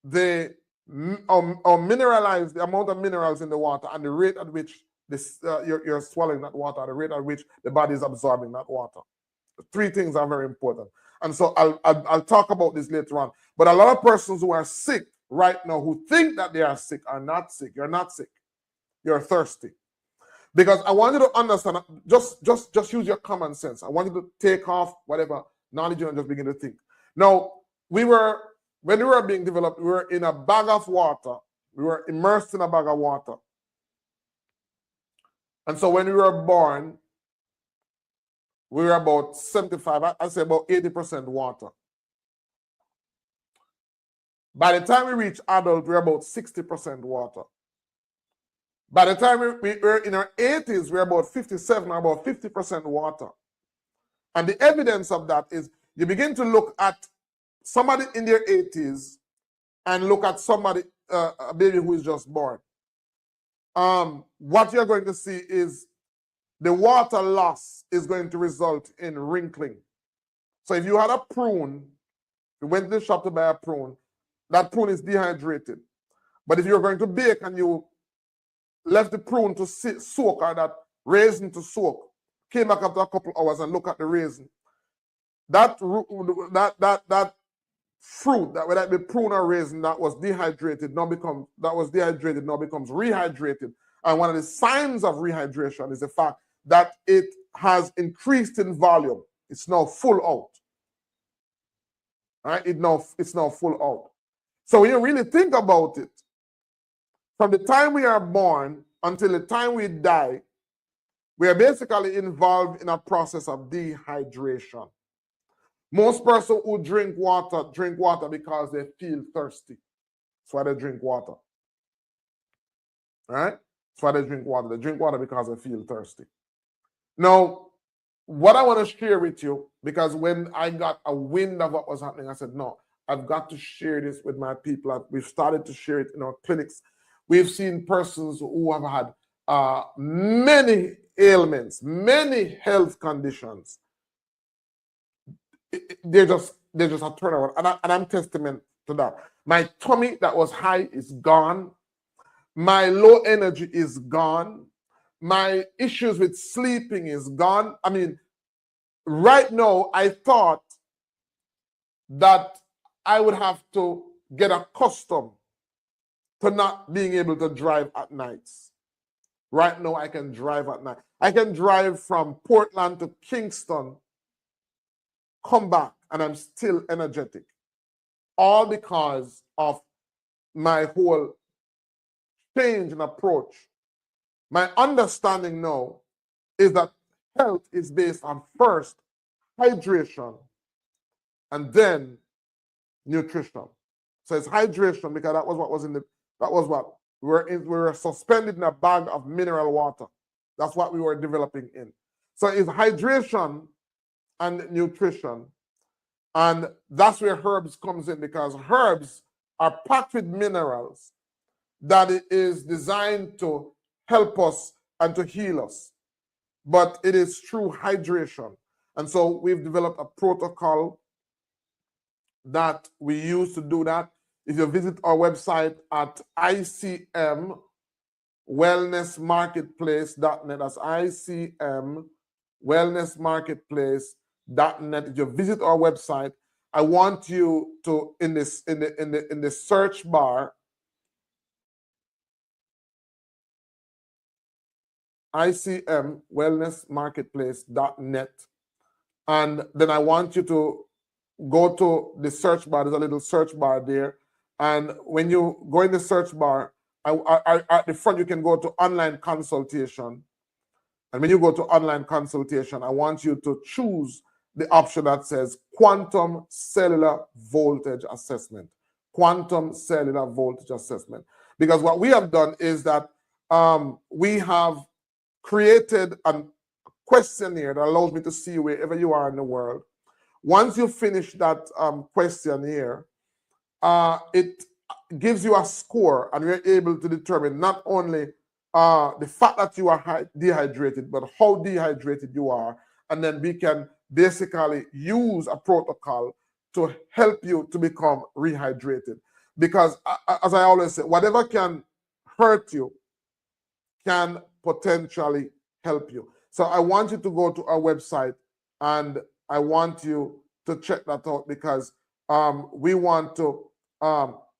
the mineralized, the amount of minerals in the water, and the rate at which this you're swallowing that water, the rate at which the body is absorbing that water. The three things are very important. And so I'll talk about this later on. But a lot of persons who are sick right now, who think that they are sick, are not sick. You're not sick. You're thirsty. Because I want you to understand, just use your common sense. I want you to take off whatever knowledge and just begin to think. Now, when we were being developed, we were in a bag of water. We were immersed in a bag of water. And so when we were born, we were about 75, I'd say about 80% water. By the time we reach adult, we're about 60% water. By the time we were in our 80s, we're about 57 or about 50% water. And the evidence of that is you begin to look at somebody in their 80s and look at somebody, a baby who is just born. What you're going to see is the water loss is going to result in wrinkling. So if you had a prune, you went to the shop to buy a prune, that prune is dehydrated. But if you're going to bake and you left the prune to soak, or that raisin to soak, came back after a couple hours and look at the raisin, that fruit, that whether it be prune or raisin that was dehydrated now becomes rehydrated. And one of the signs of rehydration is the fact that it has increased in volume. It's now full out. Right? It's now full out. So when you really think about it, from the time we are born until the time we die, we are basically involved in a process of dehydration. Most persons who drink water because they feel thirsty. That's why they drink water. Right? That's why they drink water. They drink water because they feel thirsty. Now, what I want to share with you, because when I got a wind of what was happening, I said, no, I've got to share this with my people. We've started to share it in our clinics. We've seen persons who have had many ailments, many health conditions. They're just a turnaround. And I'm testament to that. My tummy that was high is gone. My low energy is gone. My issues with sleeping is gone. I mean, right now, I thought that I would have to get accustomed to not being able to drive at nights. Right now, I can drive at night. I can drive from Portland to Kingston, come back, and I'm still energetic. All because of my whole change in approach. My understanding now is that health is based on first hydration and then nutrition. So it's hydration because that was what was in the, that was what we were suspended in a bag of mineral water. That's what we were developing in. So it's hydration and nutrition. And that's where herbs comes in, because herbs are packed with minerals that it is designed to help us and to heal us. But it is through hydration. And so we've developed a protocol that we use to do that. If you visit our website at icmwellnessmarketplace.net, that's icmwellnessmarketplace.net. If you visit our website, I want you to in the search bar, icmwellnessmarketplace.net, and then I want you to go to the search bar. There's a little search bar there, and when you go in the search bar, at the front you can go to online consultation, and when you go to online consultation, I want you to choose the option that says quantum cellular voltage assessment. Quantum cellular voltage assessment. Because what we have done is that we have created a questionnaire that allows me to see wherever you are in the world. Once you finish that questionnaire, it gives you a score, and we're able to determine not only the fact that you are dehydrated, but how dehydrated you are. And then we can basically use a protocol to help you to become rehydrated. Because as I always say, whatever can hurt you can potentially help you. So I want you to go to our website, and I want you to check that out, because we want to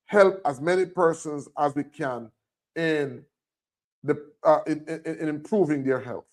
help as many persons as we can in improving their health.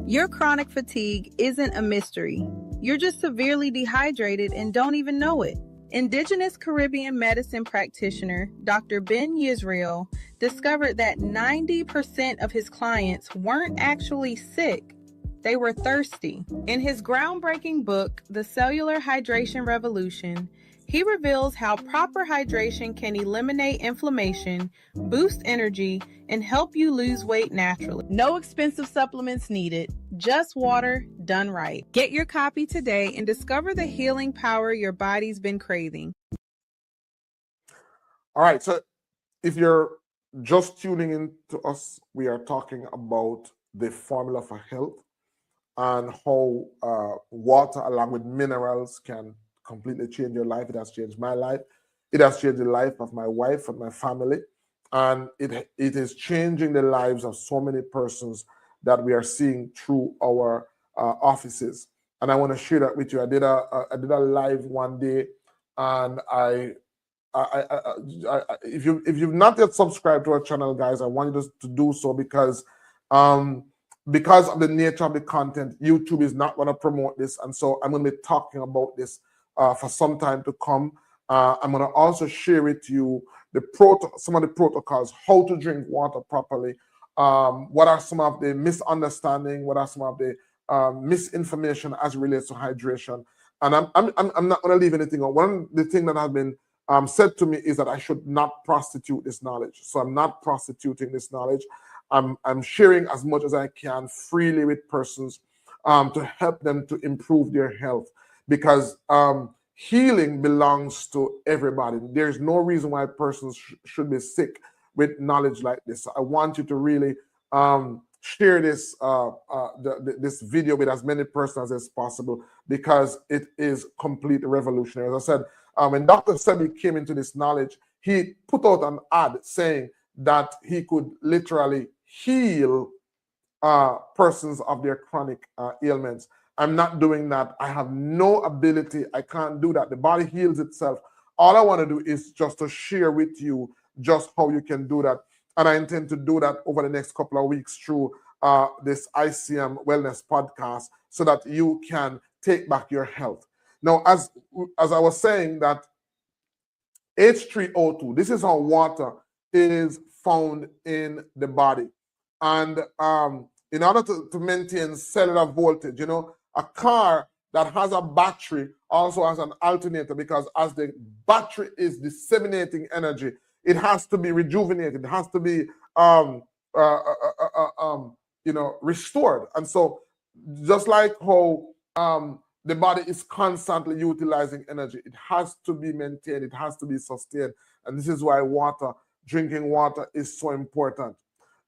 Your chronic fatigue isn't a mystery. You're just severely dehydrated and don't even know it. Indigenous Caribbean medicine practitioner Dr. Ben Yisrael discovered that 90% of his clients weren't actually sick. They were thirsty. In his groundbreaking book, The Cellular Hydration Revolution, he reveals how proper hydration can eliminate inflammation, boost energy, and help you lose weight naturally. No expensive supplements needed, just water done right. Get your copy today and discover the healing power your body's been craving. All right, so if you're just tuning in to us, we are talking about the formula for health and how water along with minerals can completely change your life. It has changed my life. It has changed the life of my wife and my family. And it is changing the lives of so many persons that we are seeing through our offices. And I want to share that with you. I did a live one day, and if you've not yet subscribed to our channel, guys, I want you to do so, because of the nature of the content, YouTube is not going to promote this, and so I'm going to be talking about this for some time to come. I'm going to also share with you some of the protocols, how to drink water properly, what are some of the misunderstanding, what are some of the misinformation as it relates to hydration. And I'm not going to leave anything out. One of the things that has been said to me is that I should not prostitute this knowledge. So I'm not prostituting this knowledge. I'm sharing as much as I can freely with persons to help them to improve their health, because healing belongs to everybody. There's no reason why persons should be sick with knowledge like this. So I want you to really share this this video with as many persons as possible, because it is completely revolutionary. As I said, when Dr. Sebi came into this knowledge, he put out an ad saying that he could literally heal persons of their chronic ailments. I'm not doing that. I have no ability. I can't do that. The body heals itself. All I want to do is just to share with you just how you can do that. And I intend to do that over the next couple of weeks through this ICM Wellness podcast, so that you can take back your health. Now, as I was saying, that H₃O₂, this is how water is found in the body. And in order to maintain cellular voltage, you know, a car that has a battery also has an alternator, because as the battery is disseminating energy, it has to be rejuvenated. It has to be, restored. And so just like how the body is constantly utilizing energy, it has to be maintained. It has to be sustained. And this is why drinking water is so important.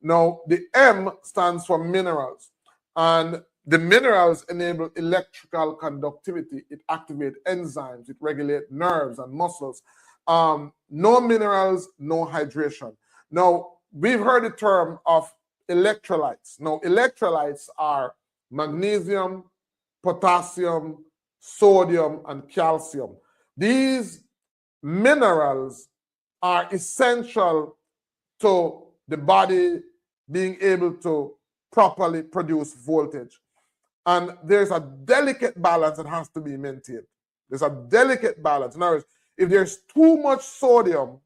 Now, the M stands for minerals. And the minerals enable electrical conductivity. It activates enzymes. It regulates nerves and muscles. No minerals, no hydration. Now, we've heard the term of electrolytes. Now, electrolytes are magnesium, potassium, sodium, and calcium. These minerals are essential to the body being able to properly produce voltage. And there's a delicate balance that has to be maintained. There's a delicate balance. In other words, if there's too much sodium,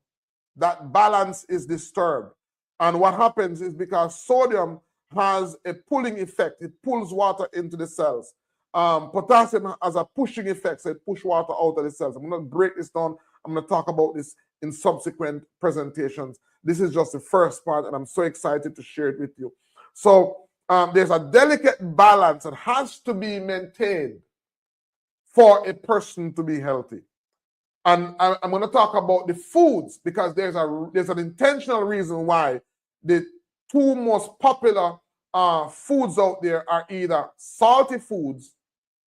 that balance is disturbed. And what happens is because sodium has a pulling effect, it pulls water into the cells. Potassium has a pushing effect, so it pushes water out of the cells. I'm going to break this down. I'm going to talk about this in subsequent presentations. This is just the first part, and I'm so excited to share it with you. So there's a delicate balance that has to be maintained for a person to be healthy. And I'm going to talk about the foods because there's an intentional reason why the two most popular foods out there are either salty foods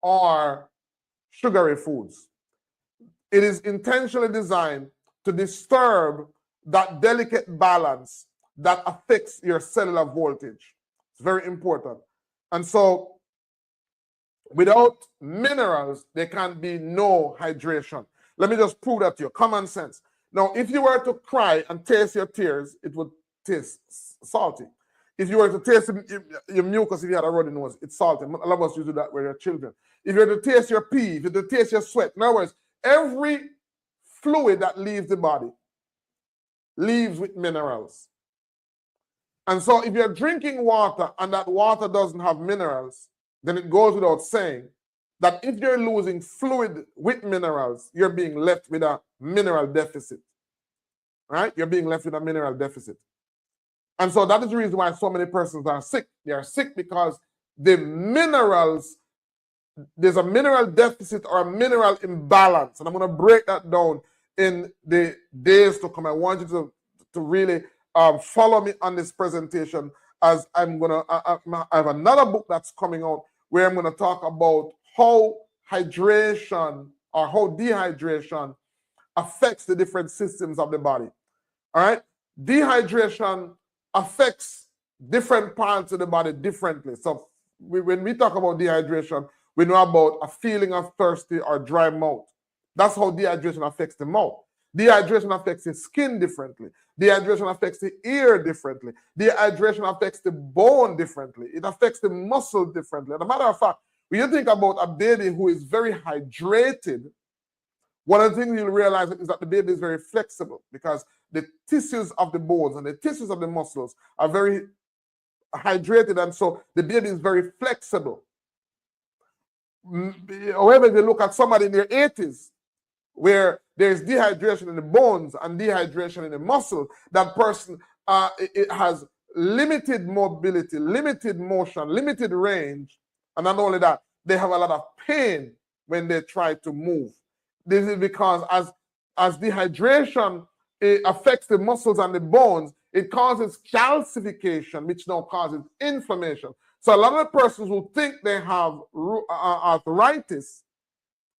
or sugary foods. It is intentionally designed to disturb that delicate balance that affects your cellular voltage. It's very important. And so without minerals, there can be no hydration. Let me just prove that to you. Common sense. Now, if you were to cry and taste your tears, it would taste salty. If you were to taste your mucus, if you had a runny nose, it's salty. A lot of us used to do that with your children. If you were to taste your pee, if you were to taste your sweat, in other words, every fluid that leaves the body leaves with minerals. And so if you're drinking water and that water doesn't have minerals, then it goes without saying that if you're losing fluid with minerals, you're being left with a mineral deficit, right? You're being left with a mineral deficit. And so that is the reason why so many persons are sick. They are sick because the minerals, there's a mineral deficit or a mineral imbalance. And I'm going to break that down in the days to come. I want you to really follow me on this presentation, as I'm going to, I have another book that's coming out where I'm going to talk about how hydration or how dehydration affects the different systems of the body. All right? Dehydration affects different parts of the body differently. So when we talk about dehydration, we know about a feeling of thirsty or dry mouth. That's how dehydration affects the mouth. Dehydration affects the skin differently. Dehydration affects the ear differently. Dehydration affects the bone differently. It affects the muscle differently. As a matter of fact, when you think about a baby who is very hydrated, one of the things you'll realize is that the baby is very flexible because the tissues of the bones and the tissues of the muscles are very hydrated, and so the baby is very flexible. However, if you look at somebody in their 80s, where there's dehydration in the bones and dehydration in the muscle, that person it has limited mobility, limited motion, limited range, and not only that, they have a lot of pain when they try to move. This is because as dehydration affects the muscles and the bones, it causes calcification, which now causes inflammation. So a lot of persons who think they have arthritis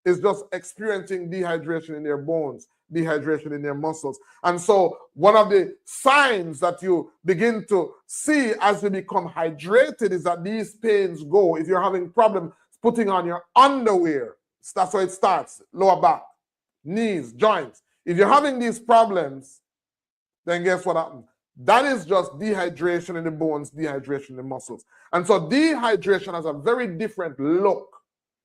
is just experiencing dehydration in their bones, dehydration in their muscles. And so one of the signs that you begin to see as you become hydrated is that these pains go. If you're having problems putting on your underwear, that's how it starts, lower back, knees, joints. If you're having these problems, then guess what happens? That is just dehydration in the bones, dehydration in the muscles. And so dehydration has a very different look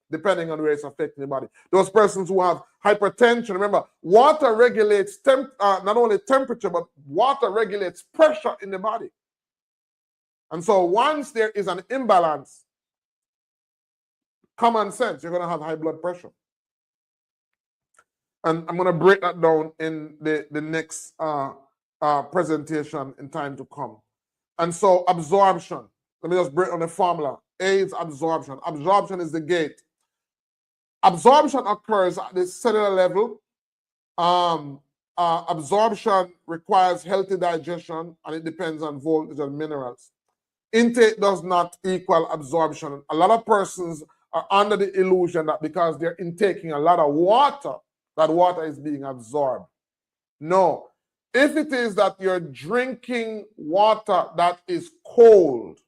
depending on where it's affecting the body. Those persons who have hypertension, remember, water regulates not only temperature, but water regulates pressure in the body. And so once there is an imbalance, common sense, you're going to have high blood pressure. And I'm going to break that down in the next presentation in time to come. And so absorption, let me just break down the formula. A is absorption. Absorption is the gate. Absorption occurs at the cellular level absorption requires healthy digestion, and it depends on voltage and minerals. Intake does not equal absorption. A lot of persons are under the illusion that because they're intaking a lot of water, that water is being absorbed. No. If it is that you're drinking water that is cold,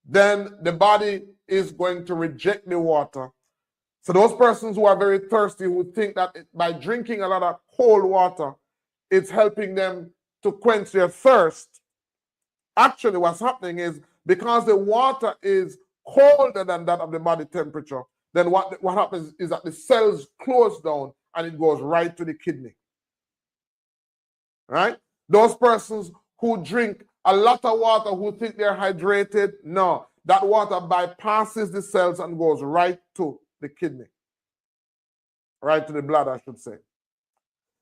then the body is going to reject the water. So those persons who are very thirsty, who think that by drinking a lot of cold water, it's helping them to quench their thirst. Actually, what's happening is because the water is colder than that of the body temperature, then what happens is that the cells close down and it goes right to the kidney. Right? Those persons who drink a lot of water, who think they're hydrated, no, that water bypasses the cells and goes right to the kidney. Right to the blood, I should say.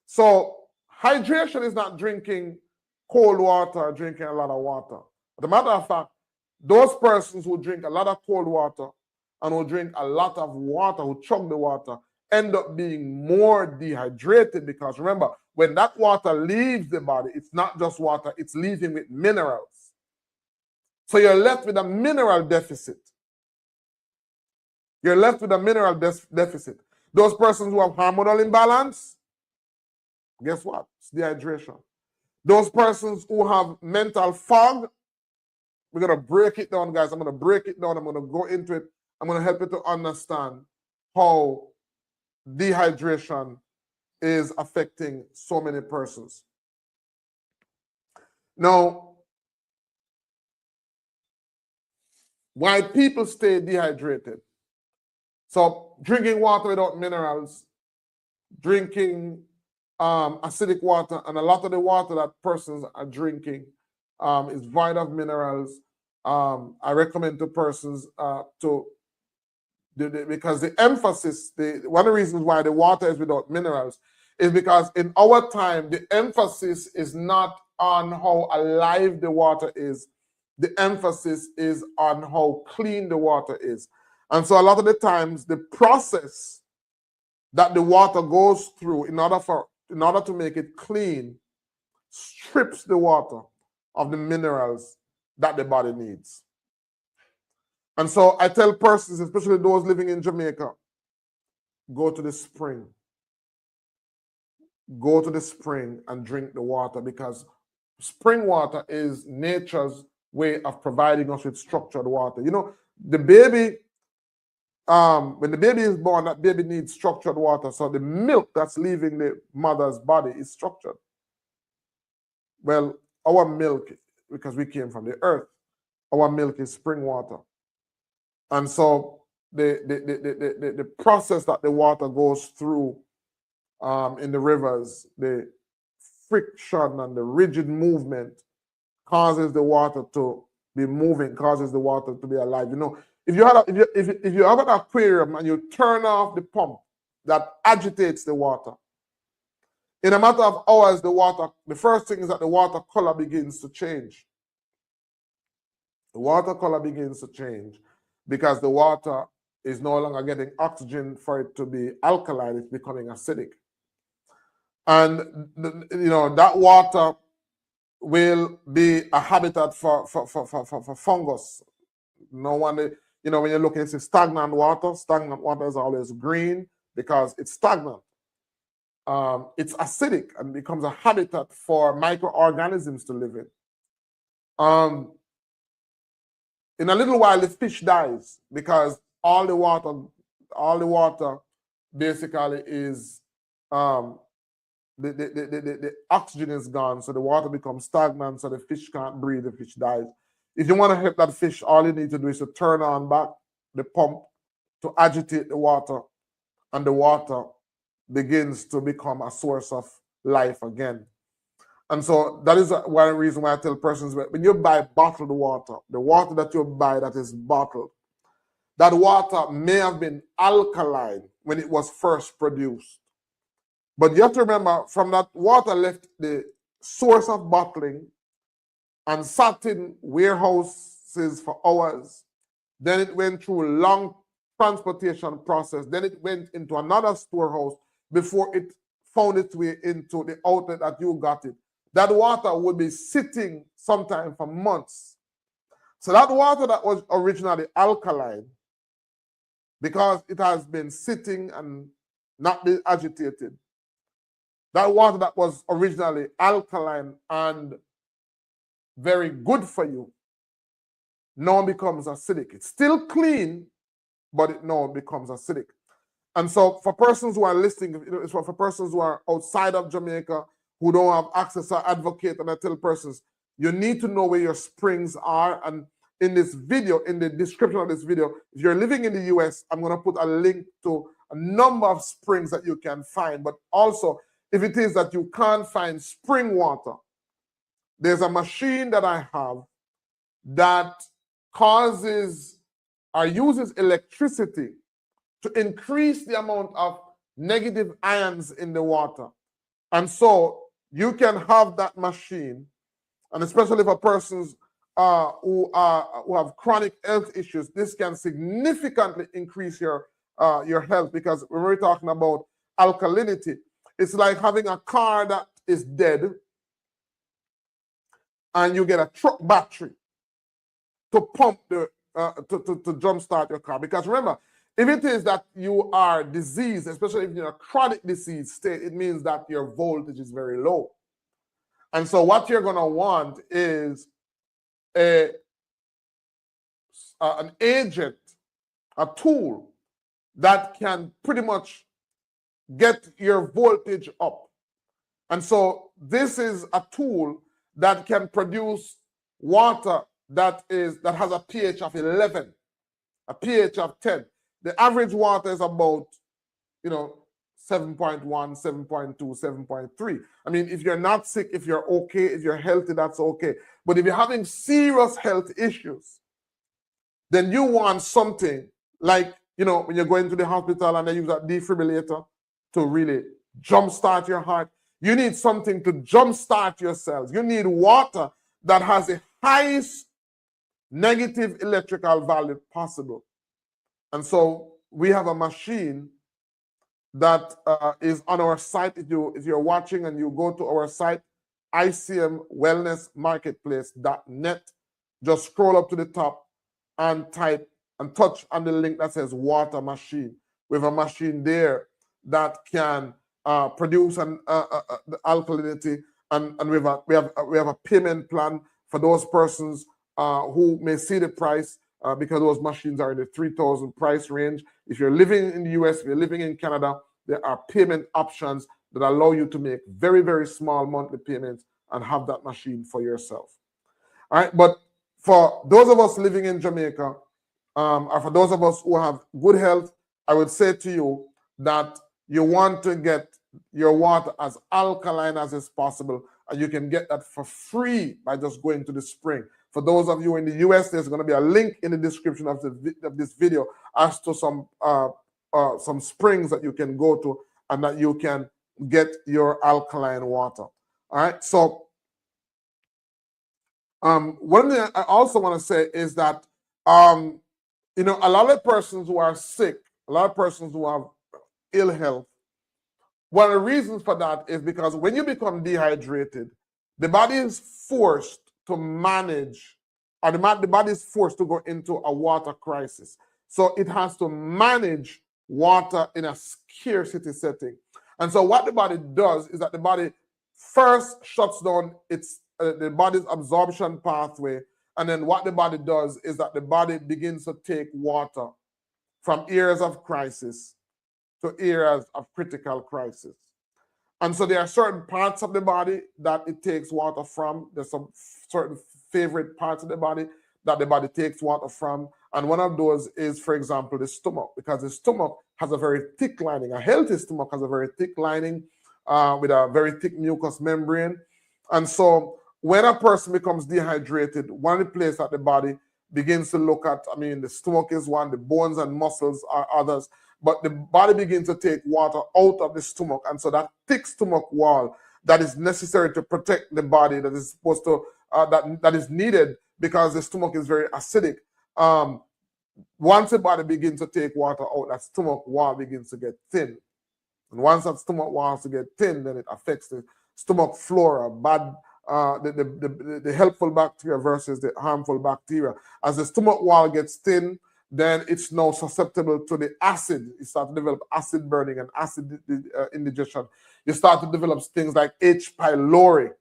So hydration is not drinking cold water or drinking a lot of water. As a matter of fact, those persons who drink a lot of cold water and who drink a lot of water, who chug the water, end up being more dehydrated, because remember, when that water leaves the body, it's not just water, it's leaving with minerals. So you're left with a mineral deficit. You're left with a mineral deficit. Those persons who have hormonal imbalance, guess what? It's dehydration. Those persons who have mental fog, we're going to break it down, guys. I'm going to break it down. I'm going to go into it. I'm going to help you to understand how dehydration is affecting so many persons. Now, why people stay dehydrated? So drinking water without minerals, drinking acidic water, and a lot of the water that persons are drinking is void of minerals. I recommend to persons because the emphasis, one of the reasons why the water is without minerals is because in our time, the emphasis is not on how alive the water is. The emphasis is on how clean the water is. And so a lot of the times, the process that the water goes through in order to make it clean strips the water of the minerals that the body needs. And so I tell persons, especially those living in Jamaica, go to the spring. Go to the spring and drink the water, because spring water is nature's way of providing us with structured water. You know, the baby, when the baby is born, that baby needs structured water. So the milk that's leaving the mother's body is structured. Well, our milk, because we came from the earth, our milk is spring water. And so the process that the water goes through in the rivers, the friction and the rigid movement causes the water to be moving, causes the water to be alive. You know, if you have an aquarium and you turn off the pump that agitates the water, in a matter of hours, the first thing is that the water color begins to change. The water color begins to change because the water is no longer getting oxygen for it to be alkaline, it's becoming acidic. And that water will be a habitat for fungus. No one, when you're looking at stagnant water is always green because it's stagnant. It's acidic and becomes a habitat for microorganisms to live in. In a little while, the fish dies because all the water basically is the oxygen is gone, so the water becomes stagnant, so the fish can't breathe, the fish dies. If you want to help that fish, all you need to do is to turn on back the pump to agitate the water, and the water begins to become a source of life again. And so that is one reason why I tell persons, when you buy bottled water, the water that you buy that is bottled, that water may have been alkaline when it was first produced. But you have to remember, from that water left the source of bottling and sat in warehouses for hours. Then it went through a long transportation process. Then it went into another storehouse before it found its way into the outlet that you got it, that water would be sitting sometime for months. So that water that was originally alkaline, because it has been sitting and not been agitated, that water that was originally alkaline and very good for you now becomes acidic. It's still clean, but it now becomes acidic. And so for persons who are listening, it's for persons who are outside of Jamaica, who don't have access, I advocate and I tell persons, you need to know where your springs are. And in this video, in the description of this video, if you're living in the US, I'm going to put a link to a number of springs that you can find. But also, if it is that you can't find spring water, there's a machine that I have that causes or uses electricity to increase the amount of negative ions in the water. And so you can have that machine, and especially for persons who have chronic health issues, this can significantly increase your health, because when we're talking about alkalinity, it's like having a car that is dead and you get a truck battery to pump the to jumpstart your car. Because remember, if it is that you are diseased, especially if you're in a chronic disease state, it means that your voltage is very low. And so what you're going to want is an agent, a tool that can pretty much get your voltage up. And so this is a tool that can produce water that has a pH of 11, a pH of 10. The average water is about, 7.1, 7.2, 7.3. I mean, if you're not sick, if you're okay, if you're healthy, that's okay. But if you're having serious health issues, then you want something like, when you're going to the hospital and they use that defibrillator to really jumpstart your heart. You need something to jumpstart your cells. You need water that has the highest negative electrical value possible. And so we have a machine that is on our site. If you're watching and you go to our site, icmwellnessmarketplace.net, just scroll up to the top and type and touch on the link that says water machine. We have a machine there that can produce the alkalinity, and we have a payment plan for those persons who may see the price, because those machines are in the $3,000 price range. If you're living in the US, if you're living in Canada, there are payment options that allow you to make very, very small monthly payments and have that machine for yourself. All right, but for those of us living in Jamaica, or for those of us who have good health, I would say to you that you want to get your water as alkaline as is possible, and you can get that for free by just going to the spring. For those of you in the US, there's going to be a link in the description of this video as to some springs that you can go to and that you can get your alkaline water. All right. So one thing I also want to say is that a lot of persons who are sick, a lot of persons who have ill health, one of the reasons for that is because when you become dehydrated, the body is forced to manage, or the body is forced to go into a water crisis. So it has to manage water in a scarcity setting. And so what the body does is that the body first shuts down the body's absorption pathway. And then what the body does is that the body begins to take water from areas of crisis to areas of critical crisis. And so there are certain parts of the body that it takes water from. There's some certain favorite parts of the body that the body takes water from. And one of those is, for example, the stomach, because the stomach has a very thick lining. A healthy stomach has a very thick lining with a very thick mucous membrane. And so when a person becomes dehydrated, one of the places that the body begins to look at, the stomach is one, the bones and muscles are others, but the body begins to take water out of the stomach. And so that thick stomach wall that is necessary to protect the body, that is supposed to, that is needed because the stomach is very acidic. Once the body begins to take water out, that stomach wall begins to get thin. And once that stomach wants to get thin, then it affects the stomach flora, the helpful bacteria versus the harmful bacteria. As the stomach wall gets thin, then it's now susceptible to the acid. You start to develop acid burning and acid indigestion. You start to develop things like H. pylori,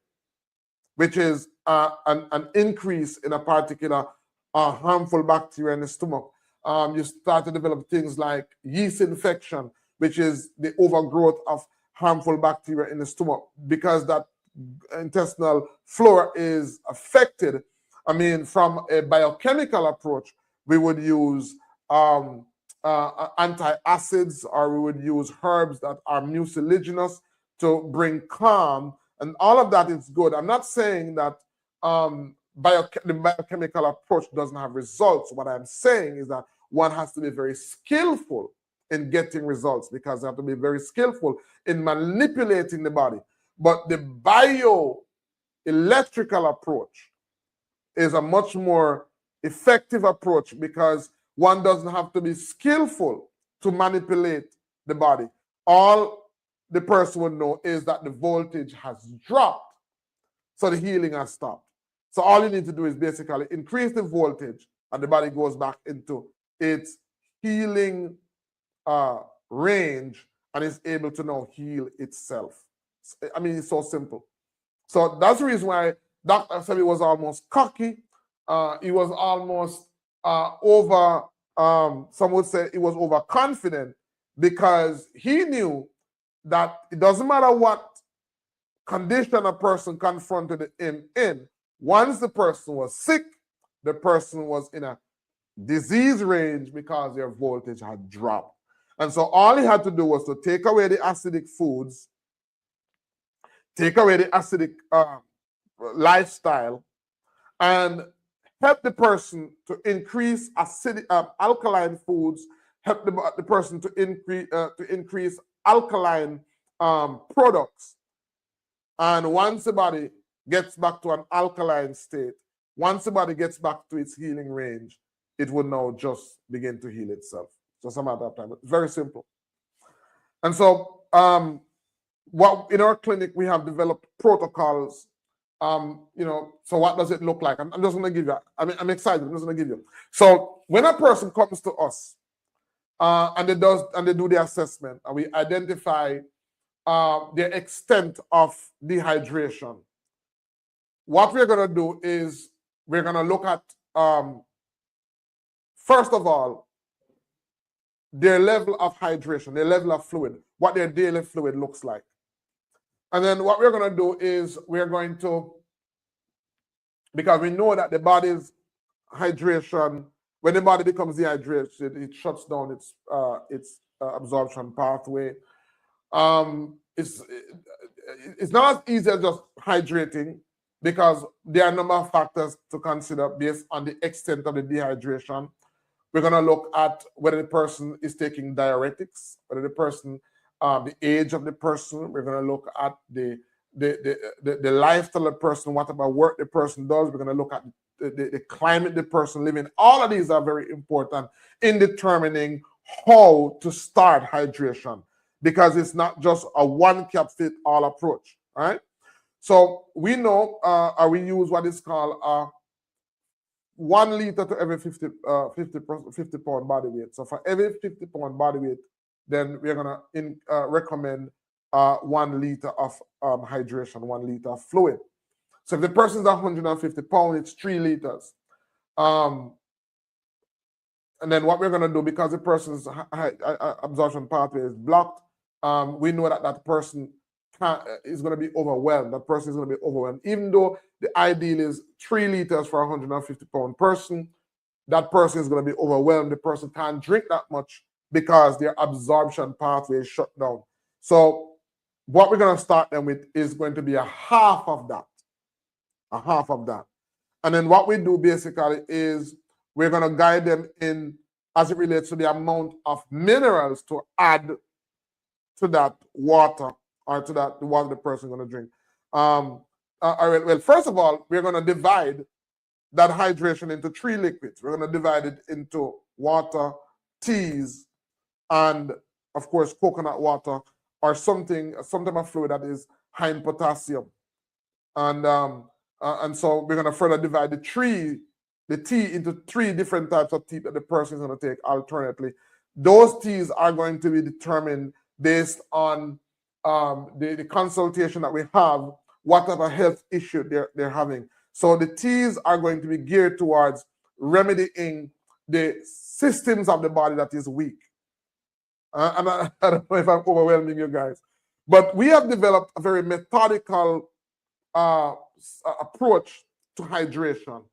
which is an increase in a particular harmful bacteria in the stomach. You start to develop things like yeast infection, which is the overgrowth of harmful bacteria in the stomach. Because that intestinal flora is affected, I mean, from a biochemical approach, we would use antacids, or we would use herbs that are mucilaginous to bring calm, and all of that is good. I'm not saying that the biochemical approach doesn't have results. What I'm saying is that one has to be very skillful in getting results, because they have to be very skillful in manipulating the body. But the bioelectrical approach is a much more effective approach, because one doesn't have to be skillful to manipulate the body. All the person would know is that the voltage has dropped, so the healing has stopped. So all you need to do is basically increase the voltage, and the body goes back into its healing range, and is able to now heal itself. I mean, it's so simple. So that's the reason why Dr. Sebi was almost cocky. He was almost some would say he was overconfident, because he knew that it doesn't matter what condition a person confronted him in. Once the person was sick, the person was in a disease range because their voltage had dropped. And so all he had to do was to take away the acidic foods, take away the acidic lifestyle, and help the person to increase acidic alkaline foods, help the person to increase alkaline products. And once the body gets back to an alkaline state, once the body gets back to its healing range, it will now just begin to heal itself. So some at that time, very simple. And so what in our clinic, we have developed protocols. So what does it look like? I'm just going to give you, I'm excited. I'm just going to give you. So when a person comes to us and they do the assessment, and we identify the extent of dehydration, what we're going to do is we're going to look at, first of all, their level of hydration, their level of fluid, what their daily fluid looks like. And then what we're going to do is we're going to, because we know that the body's hydration, when the body becomes dehydrated, it shuts down its absorption pathway. It's not as easy as just hydrating, because there are a number of factors to consider based on the extent of the dehydration. We're going to look at whether the person is taking diuretics, whether the person, the age of the person. We're going to look at the lifestyle of the person, what about work the person does. We're going to look at the climate the person lives in. All of these are very important in determining how to start hydration, because it's not just a one-cap-fit-all approach, right? So we know, we use what is called 1 liter to every 50 pound body weight. So for every 50 pound body weight, then we're going to recommend 1 liter of hydration, 1 liter of fluid. So if the person's 150 pounds, it's 3 liters. And then what we're going to do, because the person's absorption pathway is blocked, we know that that person is going to be overwhelmed. That person is going to be overwhelmed. Even though the ideal is 3 liters for a 150 pound person, that person is going to be overwhelmed. The person can't drink that much because their absorption pathway is shut down. So what we're going to start them with is going to be a half of that. A half of that. And then what we do basically is we're going to guide them in as it relates to the amount of minerals to add to that water, or to the water the person is going to drink. Well, first of all, we're going to divide that hydration into 3 liquids. We're going to divide it into water, teas, and of course, coconut water or some type of fluid that is high in potassium. And so we're going to further divide the tea into 3 different types of tea that the person is going to take alternately. Those teas are going to be determined based on the consultation that we have, what type of health issue they're having. So the teas are going to be geared towards remedying the systems of the body that is weak. And I don't know if I'm overwhelming you guys, but we have developed a very methodical approach to hydration.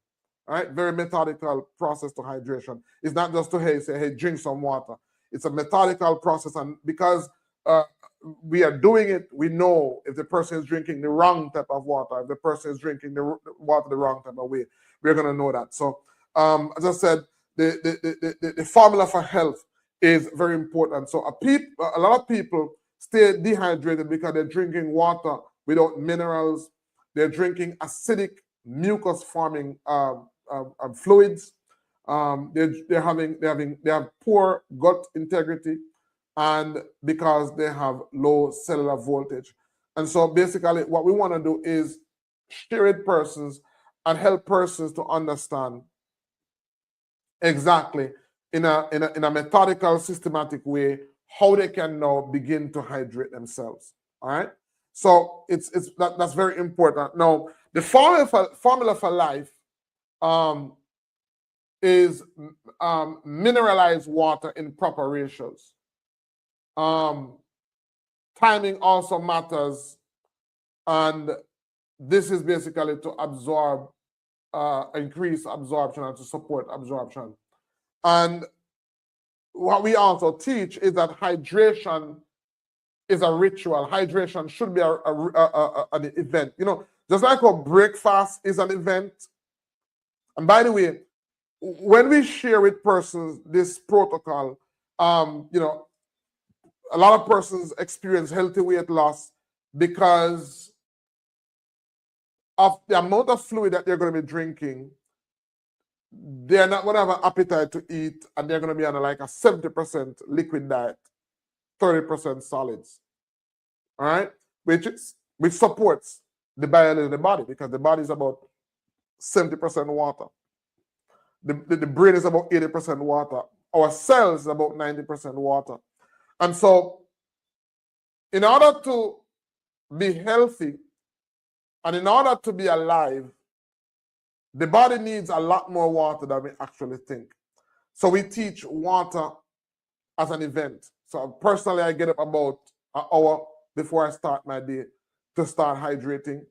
Right? Very methodical process to hydration. It's not just to say, hey, drink some water. It's a methodical process, and because we are doing it, we know if the person is drinking the wrong type of water, if the person is drinking the water the wrong type of way, we're going to know that. So, as I said, the formula for health is very important. So a lot of people stay dehydrated because they're drinking water without minerals. They're drinking acidic mucus-forming fluids. They have poor gut integrity, and because they have low cellular voltage. And so basically what we want to do is share with persons and help persons to understand exactly in a methodical, systematic way how they can now begin to hydrate themselves. All right. So that's very important. Now, the formula for life is mineralized water in proper ratios. Timing also matters, and this is basically to absorb, increase absorption and to support absorption. And what we also teach is that hydration is a ritual. Hydration should be an event. You know, just like how breakfast is an event. And by the way, when we share with persons this protocol, you know, a lot of persons experience healthy weight loss because of the amount of fluid that they're going to be drinking. They're not going to have an appetite to eat, and they're going to be on like a 70% liquid diet, 30% solids. All right, which supports the biology of the body, because the body is about 70% water. The brain is about 80% water. Our cells is about 90% water. And so in order to be healthy and in order to be alive, the body needs a lot more water than we actually think. So we teach water as an event. So personally, I get up about an hour before I start my day to start hydrating.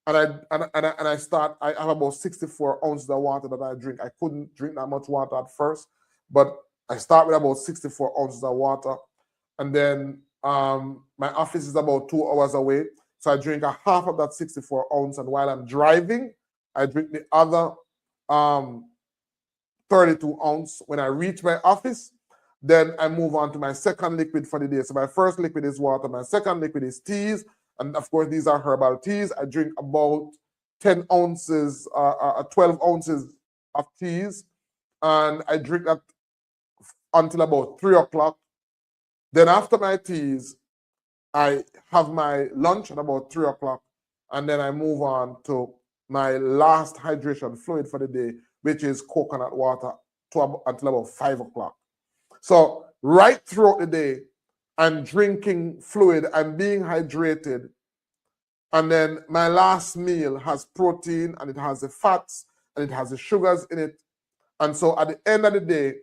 And I have about 64 ounces of water that I drink. I couldn't drink that much water at first, but I start with about 64 ounces of water. And then my office is about 2 hours away. So I drink a half of that 64 ounce. And while I'm driving, I drink the other 32 ounce. When I reach my office, then I move on to my second liquid for the day. So my first liquid is water. My second liquid is teas. And of course, these are herbal teas. I drink about 10 ounces, 12 ounces of teas. And I drink that until about 3 o'clock. Then after my teas, I have my lunch at about 3 o'clock. And then I move on to my last hydration fluid for the day, which is coconut water, until about 5 o'clock. So right throughout the day, I'm drinking fluid, I'm being hydrated. And then my last meal has protein, and it has the fats, and it has the sugars in it. And so at the end of the day,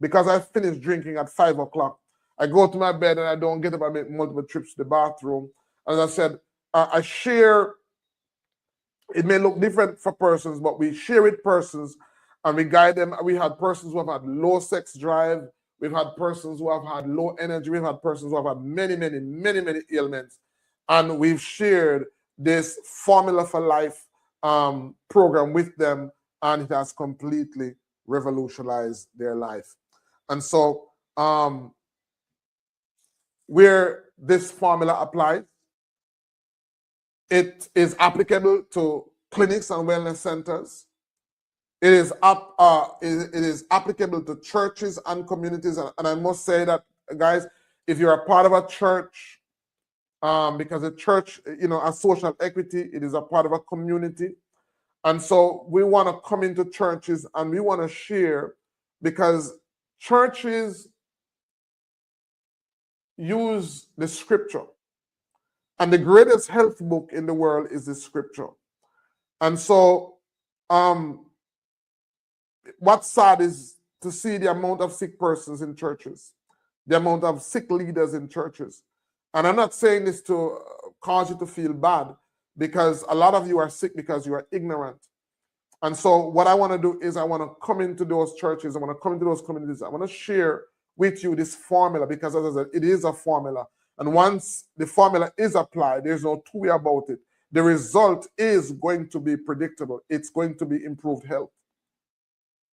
because I finished drinking at 5 o'clock, I go to my bed and I don't get up. I make multiple trips to the bathroom. As I said, I share. It may look different for persons, but we share with persons and we guide them. We had persons who have had low sex drive. We've had persons who have had low energy. We've had persons who have had many ailments. And we've shared this Formula for Life program with them, and it has completely revolutionized their life. And so where this formula applies, it is applicable to clinics and wellness centers. It is applicable to churches and communities. And I must say that, guys, if you're a part of a church because the church, as social equity, it is a part of a community. And so we want to come into churches and we want to share, because churches use the scripture. And the greatest health book in the world is the scripture. And so what's sad is to see the amount of sick persons in churches, the amount of sick leaders in churches. And I'm not saying this to cause you to feel bad, because a lot of you are sick because you are ignorant. And so what I want to do is I want to come into those churches, I want to come into those communities, I want to share with you this formula, because as I said, it is a formula. And once the formula is applied, there's no two way about it. The result is going to be predictable. It's going to be improved health.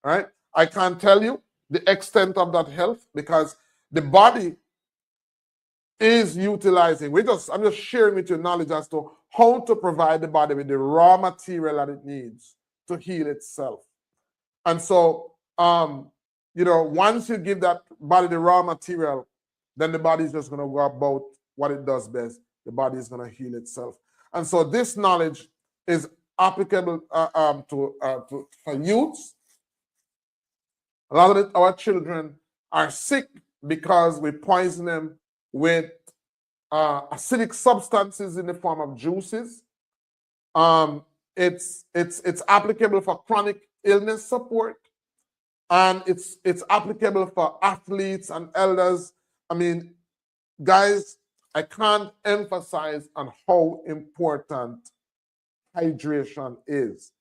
All right? I can't tell you the extent of that health, because the body is utilizing. I'm just sharing with you knowledge as to how to provide the body with the raw material that it needs to heal itself. And so, once you give that body the raw material, then the body is just going to go about what it does best. The body is going to heal itself. And so this knowledge is applicable for youths. A lot of our children are sick because we poison them with acidic substances in the form of juices. It's applicable for chronic illness support, and it's applicable for athletes and elders. I mean, guys, I can't emphasize on how important hydration is.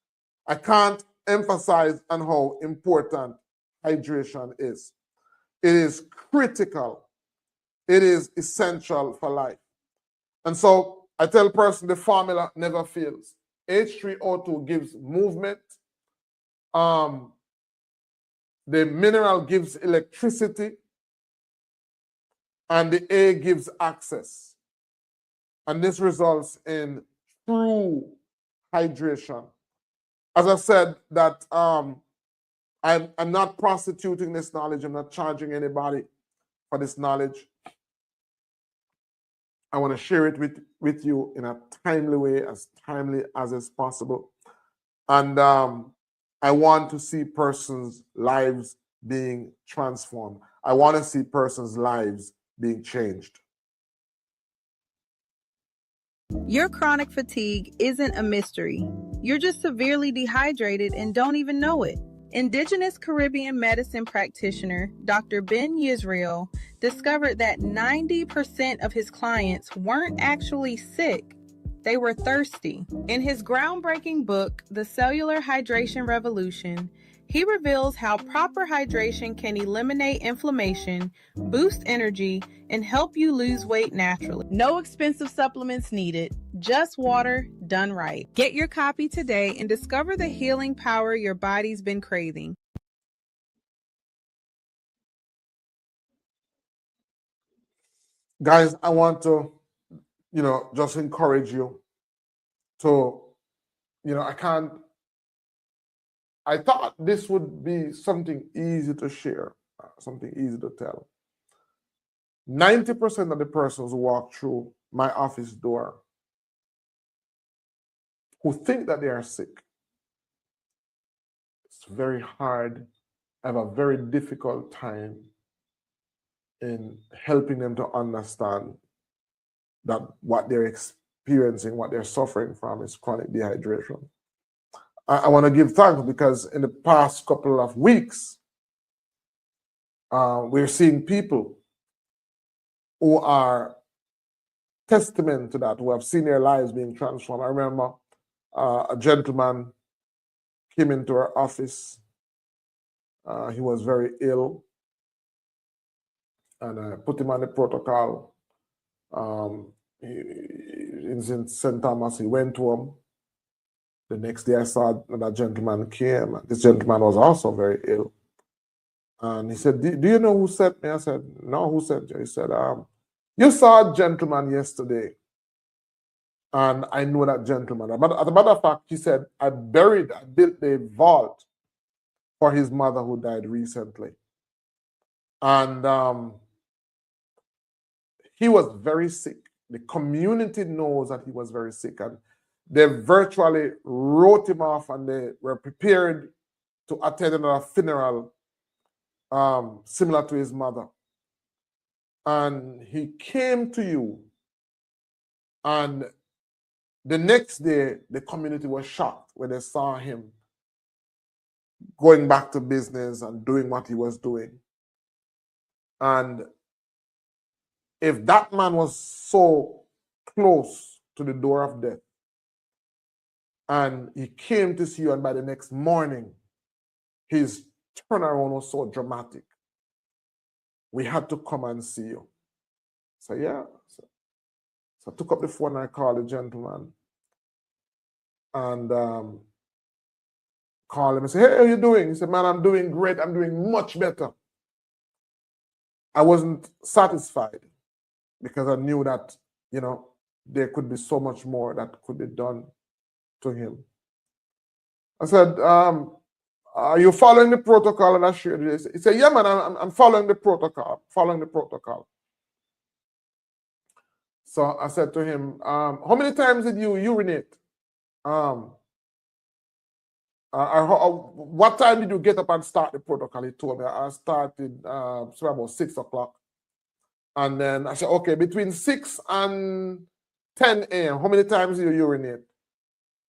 I can't emphasize on how important hydration is. It is critical. It is essential for life. And so I tell person the formula never fails. H₃O₂ gives movement. The mineral gives electricity. And the A gives access. And this results in true hydration. As I said, that I'm not prostituting this knowledge. I'm not charging anybody for this knowledge. I want to share it with you in a timely way, as timely as is possible. And I want to see persons' lives being transformed. I want to see persons' lives being changed. Your chronic fatigue isn't a mystery. You're just severely dehydrated and don't even know it. Indigenous Caribbean medicine practitioner Dr. Ben Yisrael discovered that 90% of his clients weren't actually sick. They were thirsty. In his groundbreaking book, The Cellular Hydration Revolution, he reveals how proper hydration can eliminate inflammation, boost energy, and help you lose weight naturally. No expensive supplements needed, just water done right. Get your copy today and discover the healing power your body's been craving. Guys, I want to, just encourage you to, I thought this would be something easy to share, something easy to tell. 90% of the persons who walk through my office door who think that they are sick, it's very hard. I have a very difficult time in helping them to understand that what they're experiencing, what they're suffering from, is chronic dehydration. I want to give thanks, because in the past couple of weeks, we're seeing people who are testament to that, who have seen their lives being transformed. I remember a gentleman came into our office. He was very ill, and I put him on the protocol. In St. Thomas, he went to him. The next day I saw that gentleman came. This gentleman was also very ill. And he said, do you know who sent me? I said, no, who sent you? He said, you saw a gentleman yesterday. And I know that gentleman. But as a matter of fact, he said, I built a vault for his mother who died recently. And he was very sick. the community knows that he was very sick, and they virtually wrote him off, and they were prepared to attend another funeral similar to his mother. And he came to you, and the next day, the community was shocked when they saw him going back to business and doing what he was doing. And if that man was so close to the door of death, and he came to see you, and by the next morning, his turnaround was so dramatic, we had to come and see you. So yeah, so I took up the phone and I called the gentleman, and called him and said, "Hey, how you doing?" He said, "Man, I'm doing great. I'm doing much better." I wasn't satisfied because I knew that, you know, there could be so much more that could be done to him. I said, "Are you following the protocol?" And I shared this. He said, "Yeah, man, I'm following the protocol, So I said to him, "How many times did you urinate? What time did you get up and start the protocol?" He told me. I started about 6 o'clock. And then I said, "Okay, between 6 and 10 a.m., how many times do you urinate?"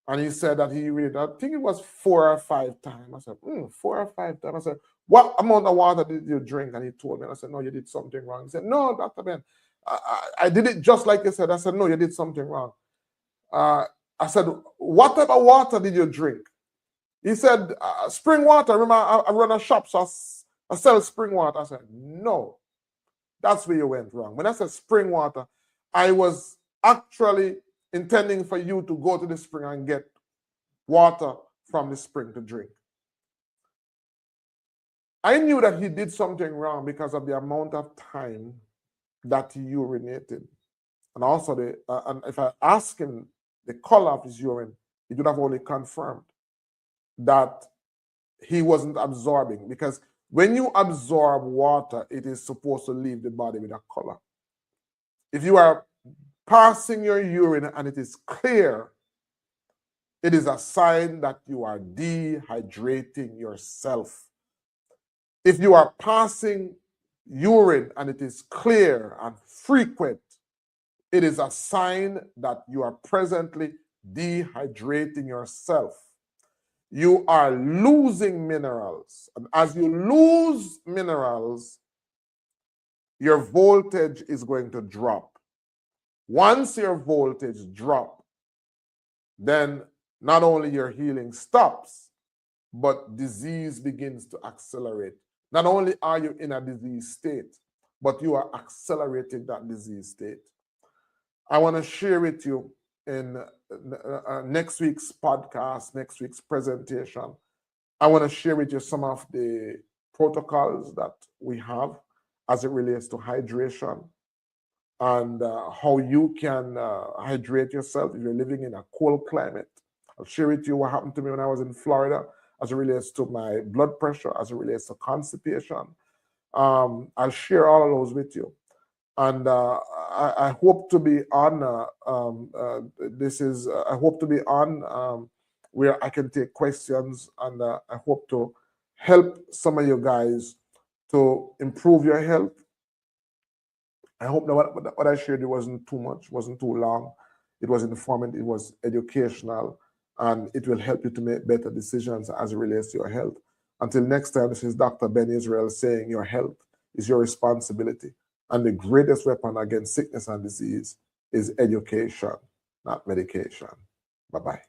And he said that he urinated, I think it was 4 or 5 times. I said, 4 or 5 times. I said, "What amount of water did you drink?" And he told me. And I said, "No, you did something wrong." He said, "No, Dr. Ben, I did it just like you said." I said, "No, you did something wrong." I said, "What type of water did you drink?" He said, "Spring water. Remember, I run a shop, so I sell spring water." I said, "No, that's where you went wrong. When I said spring water, I was actually intending for you to go to the spring and get water from the spring to drink." I knew that he did something wrong because of the amount of time that he urinated. And also, and if I asked him the color of his urine, he would have only confirmed that he wasn't absorbing, because when you absorb water, it is supposed to leave the body with a color. If you are passing your urine and it is clear, it is a sign that you are dehydrating yourself. If you are passing urine and it is clear and frequent, it is a sign that you are presently dehydrating yourself. You are losing minerals. And as you lose minerals, your voltage is going to drop. Once your voltage drops, then not only your healing stops, but disease begins to accelerate. Not only are you in a disease state, but you are accelerating that disease state. I want to share with you in next week's podcast, next week's presentation, I want to share with you some of the protocols that we have as it relates to hydration, and how you can hydrate yourself if you're living in a cold climate. I'll share with you what happened to me when I was in Florida as it relates to my blood pressure, as it relates to constipation. I'll share all of those with you. And I hope to be on, I hope to be on where I can take questions, and I hope to help some of you guys to improve your health. I hope that what I shared wasn't too much, wasn't too long. It was informative, it was educational, and it will help you to make better decisions as it relates to your health. Until next time, this is Dr. Ben Yisrael saying your health is your responsibility. And the greatest weapon against sickness and disease is education, not medication. Bye-bye.